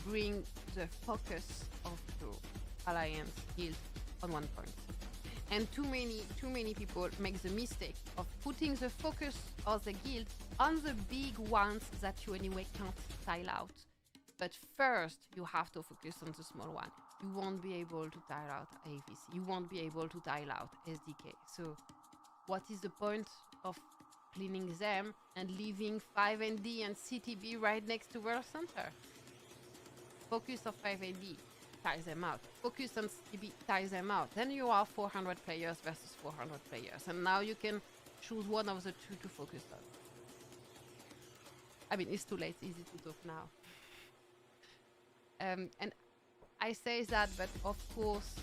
bring the focus of your alliance guild on one point. And too many people make the mistake of putting the focus of the guild on the big ones that you anyway can't tile out. But first you have to focus on the small one. You won't be able to tile out AVC. You won't be able to tile out SDK. So what is the point of cleaning them and leaving 5ND and CTB right next to World Center? Focus on 5ND. Tie them out. Focus on CTB, tie them out. Then you are 400 players versus 400 players. And now you can choose one of the two to focus on. I mean, it's too late. It's easy to talk now. And I say that, but of course,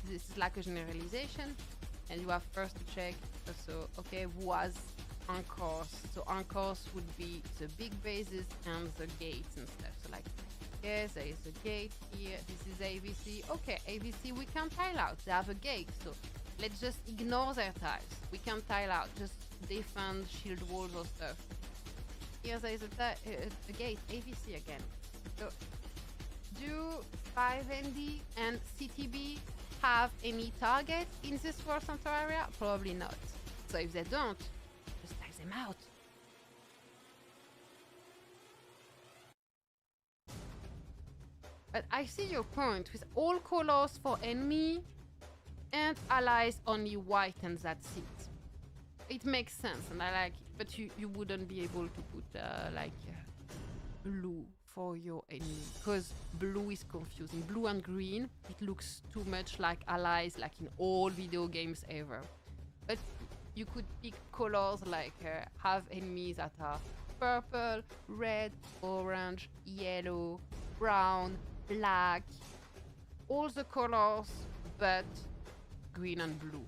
this is like a generalization. And you have first to check also, okay, was anchors. So anchors would be the big bases and the gates and stuff. So like, yes, there is a gate here. This is AVC. Okay, AVC we can tile out. They have a gate, so let's just ignore their tiles. We can tile out. Just defend shield walls or stuff. Here there is a gate. AVC again. So do 5ND and CTB have any target in this World Center area? Probably not. So if they don't, just tile them out. But I see your point with all colors for enemy and allies only white and that's it. It makes sense and I like it, but you wouldn't be able to put blue for your enemy because blue is confusing. Blue and green, it looks too much like allies like in all video games ever. But you could pick colors like have enemies that are purple, red, orange, yellow, brown, black, all the colors but green and blue.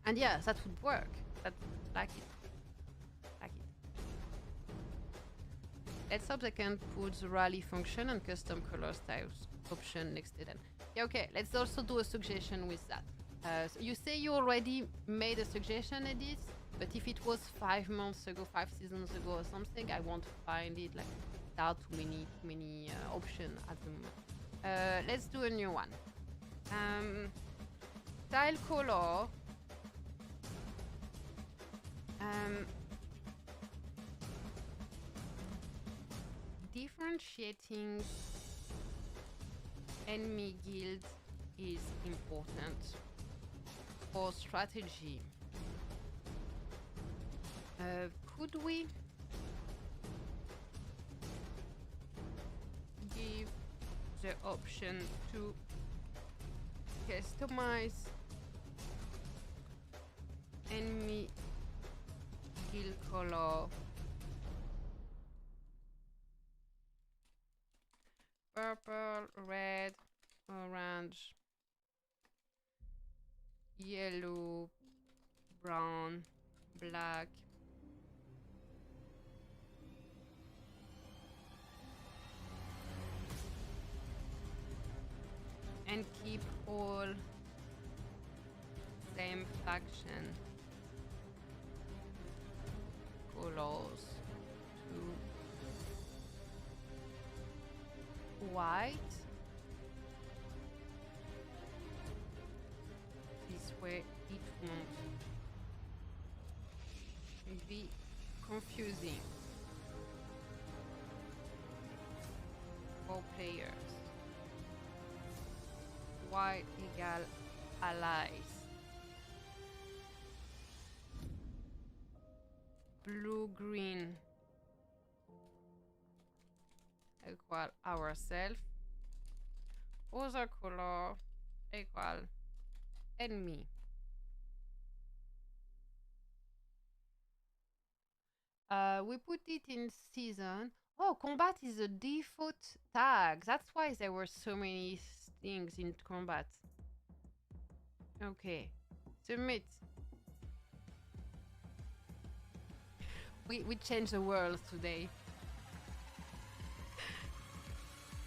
And yeah, that would work. That like it. Like it. Let's hope they can put the rally function and custom color styles option next to them. Yeah, okay, let's also do a suggestion with that. So you say you already made a suggestion, Edith, but if it was 5 months ago, 5 seasons ago or something, I won't find it like without too many options at the moment. Let's do a new one. Tile color. Differentiating enemy guild is important for strategy. Could we give the option to customize enemy guild color. Purple, red, orange, yellow, brown, black. And keep all same faction colors to white. This way it won't be confusing for players. White equal allies. Blue green equal ourselves. Other color equal enemy. We put it in season. Oh, combat is a default tag. That's why there were so many things in combat. Okay. Submit. We changed the world today.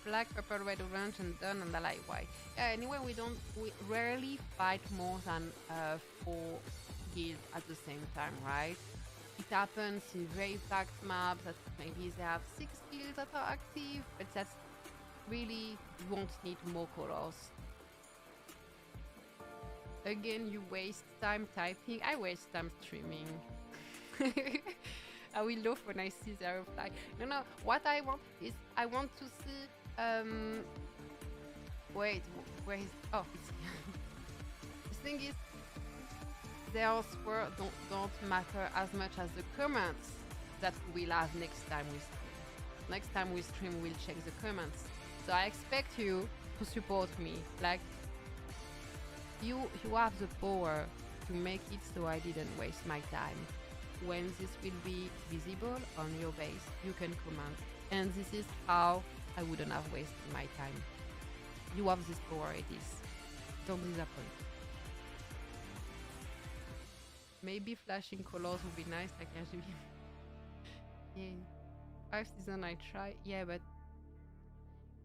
Black, purple, red, orange, and done, and I like white. Anyway, we rarely fight more than 4 guilds at the same time, right? It happens in very packed maps that maybe they have 6 guilds that are active, but that's really, you won't need more colors. Again, you waste time typing. I waste time streaming. I will laugh when I see their reply. No, what I want is, I want to see, wait, where is, oh, it's the thing is, their score don't matter as much as the comments that we'll have next time we stream. Next time we stream, we'll check the comments. So I expect you to support me. Like, you have the power to make it so I didn't waste my time. When this will be visible on your base, you can comment. And this is how I wouldn't have wasted my time. You have this power, it is. Don't disappoint. Maybe flashing colors would be nice, like RGB. Yeah. 5 seasons I try. Yeah, but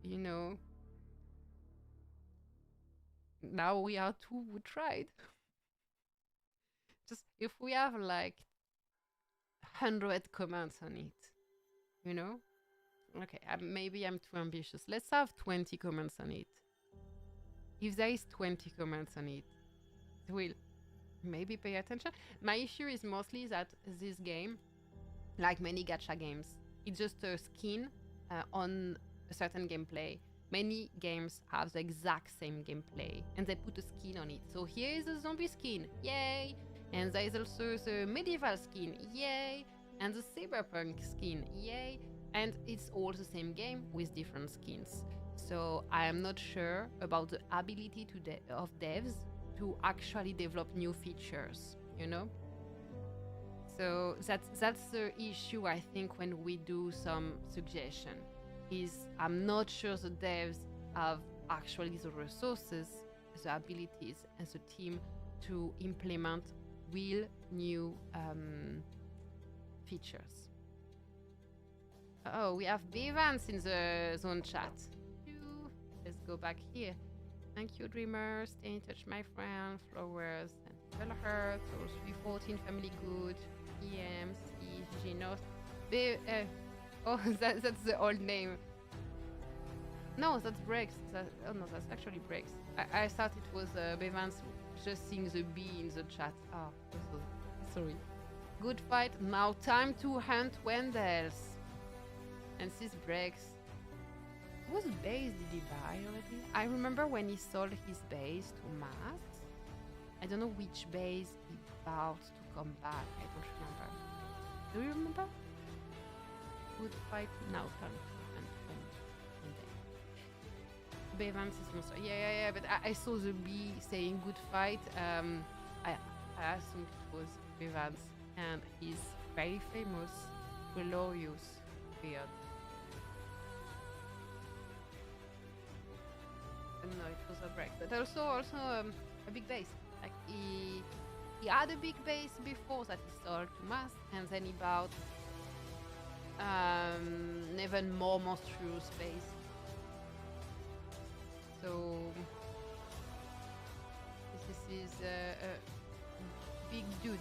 you know, now we are 2 who tried. Just if we have like 100 comments on it, you know? Okay, maybe I'm too ambitious. Let's have 20 comments on it. If there is 20 comments on it, we'll maybe pay attention. My issue is mostly that this game, like many gacha games, it's just a skin on a certain gameplay. Many games have the exact same gameplay and they put a skin on it. So here is a zombie skin, yay! And there is also the medieval skin, yay! And the cyberpunk skin, yay! And it's all the same game with different skins. So I am not sure about the ability of devs to actually develop new features, you know? So that's the issue, I think, when we do some suggestion, is I'm not sure the devs have actually the resources, the abilities, and the team to implement real new features. Oh, we have Bevans in the zone chat. Let's go back here. Thank you, dreamers. Stay in touch, my friend. Flowers and Tell Her. 314 Family Good. EMC Genos. Oh, that's the old name. No, that's Brex. Oh no, that's actually Brex. I thought it was Bevans just seeing the B in the chat. Ah, oh, sorry. Good fight. Now time to hunt Wendels. And this Brex. Whose base did he buy already? I remember when he sold his base to Masks. I don't know which base he bought to come back. I don't remember. Do you remember? Good fight. Now time to hunt Wendels. Bevans is monster. Yeah. But I saw the B saying good fight. I assumed it was Bevans, and his very famous glorious beard. No, it was a Brex, but also a big base. Like he had a big base before that he sold to Mass, and then he bought even more monstrous base. So this is a big dude.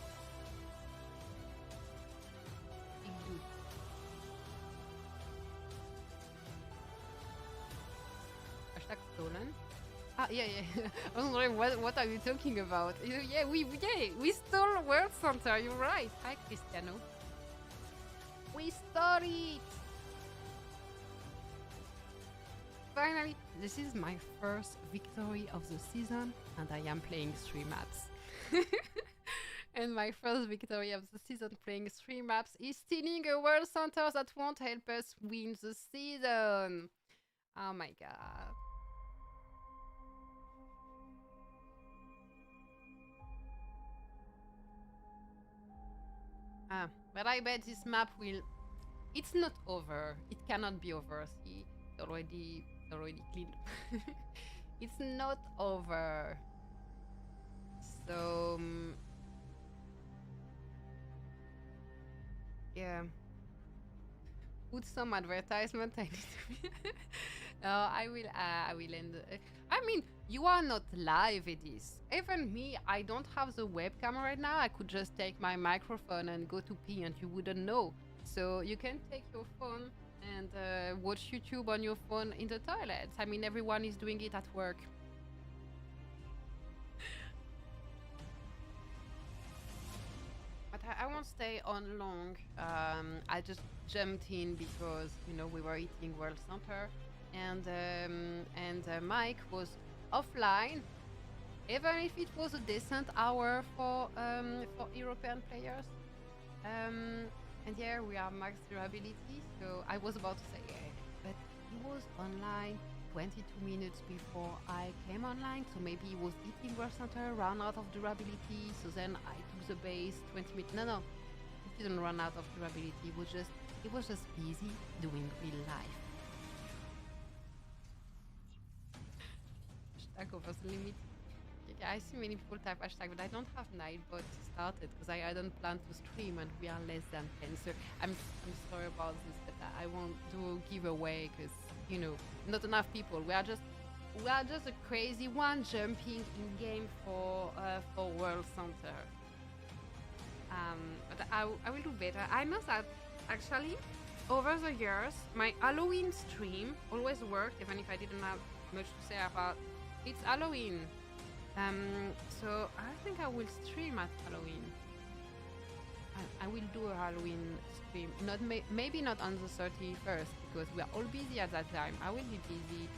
Big dude. Hashtag stolen. Ah, yeah. I was wondering, what are you talking about? Yeah, we stole World Center. You're right. Hi, Cristiano. We stole it. Finally, this is my first victory of the season, and I am playing 3 maps. And my first victory of the season playing 3 maps is stealing a World Center that won't help us win the season. Oh my god. But I bet this map will... It's not over. It cannot be over. See, it's already clean. It's not over. So... yeah. Put some advertisement. I need to be... No, I will end... I mean, you are not live, Edis. Even me, I don't have the webcam right now. I could just take my microphone and go to pee and you wouldn't know. So you can take your phone and watch YouTube on your phone in the toilets. I mean, everyone is doing it at work. But I won't stay on long. I just jumped in because, you know, we were eating World Center. And Mike was offline, even if it was a decent hour for European players. And yeah, we are max durability, so I was about to say, yeah, but he was online 22 minutes before I came online, so maybe he was eating World Center, ran out of durability, so then I took the base 20 minutes. No, he didn't run out of durability, he was just busy doing real life. Hashtag over the limit. Yeah, I see many people type hashtag, but I don't have Nightbot started because I don't plan to stream and we are less than 10. So I'm sorry about this, but I won't do a giveaway because, you know, not enough people. We are just a crazy one jumping in game for World Center. But I will do better. I know that actually over the years my Halloween stream always worked, even if I didn't have much to say about. It's Halloween, so I think I will stream at Halloween. I will do a Halloween stream, maybe not on the 31st because we are all busy at that time. I will be busy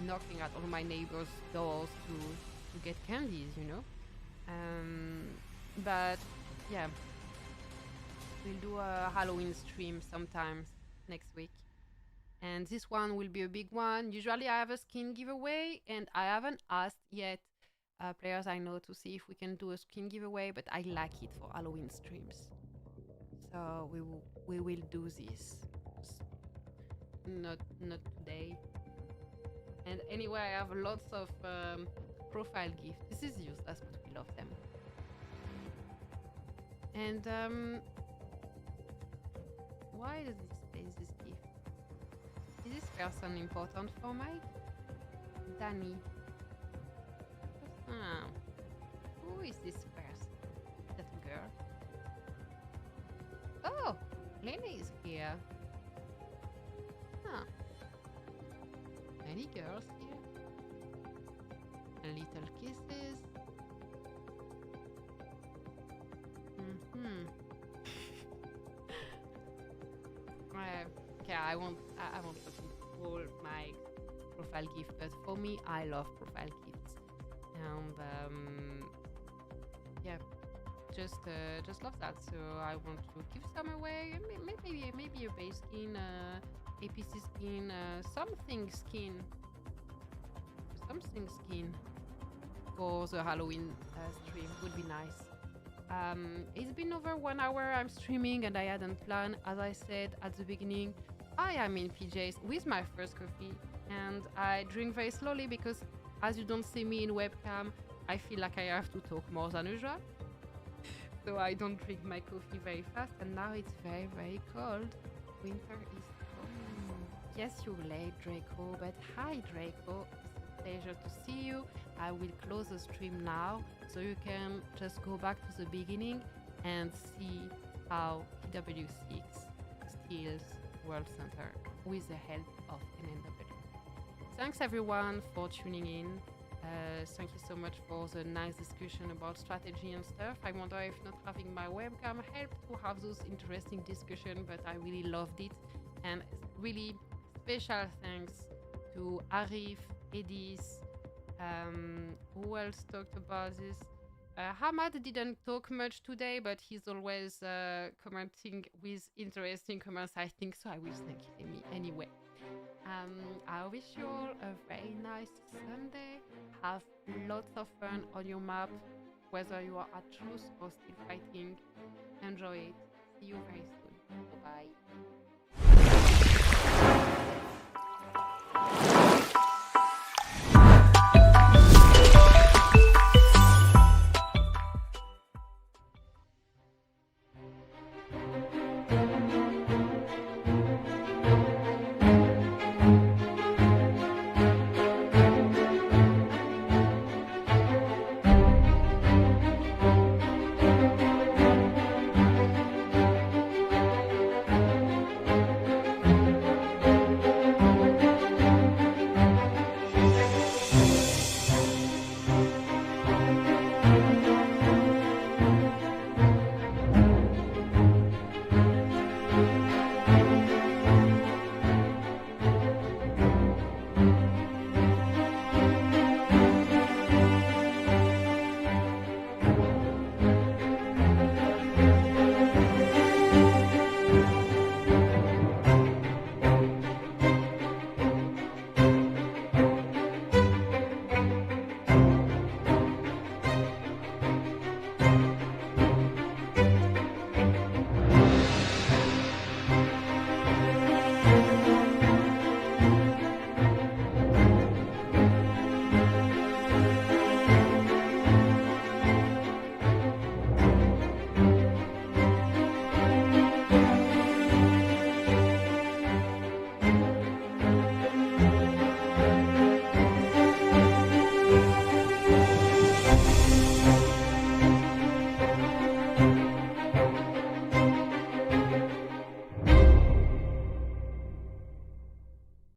knocking at all my neighbors' doors to get candies, you know. But yeah, we'll do a Halloween stream sometimes next week. And this one will be a big one. Usually I have a skin giveaway and I haven't asked yet players I know to see if we can do a skin giveaway, but I like it for Halloween streams. So we will do this. Not today. And anyway, I have lots of profile gifts. This is useless, but we love them. And why does it say this gift? Is this person important for Mike? Danny. Who is this person? Is that a girl? Oh, Lenny is here. Huh. Many girls here. Little kisses. Okay, I won't put all my profile gift, but for me, I love profile gifts, and yeah, just love that. So I want to give some away. Maybe a base skin, APC skin, something skin for the Halloween stream would be nice. It's been over 1 hour I'm streaming and I hadn't planned. As I said at the beginning, I am in PJs with my first coffee and I drink very slowly because as you don't see me in webcam, I feel like I have to talk more than usual. So I don't drink my coffee very fast, and now it's very, very cold. Winter is coming. Yes, you're late, Draco, but hi, Draco. It's a pleasure to see you. I will close the stream now, so you can just go back to the beginning and see how TW6 steals World Center with the help of Nnw. Thanks everyone for tuning in. Thank you so much for the nice discussion about strategy and stuff. I wonder if not having my webcam helped to have those interesting discussions, but I really loved it. And really special thanks to Arif, Edis, who else talked about this? Hamad didn't talk much today, but he's always commenting with interesting comments, I think, so I will thank him anyway. I wish you all a very nice Sunday. Have lots of fun on your map, whether you are at truce or still fighting. Enjoy it. See you very soon. Bye-bye.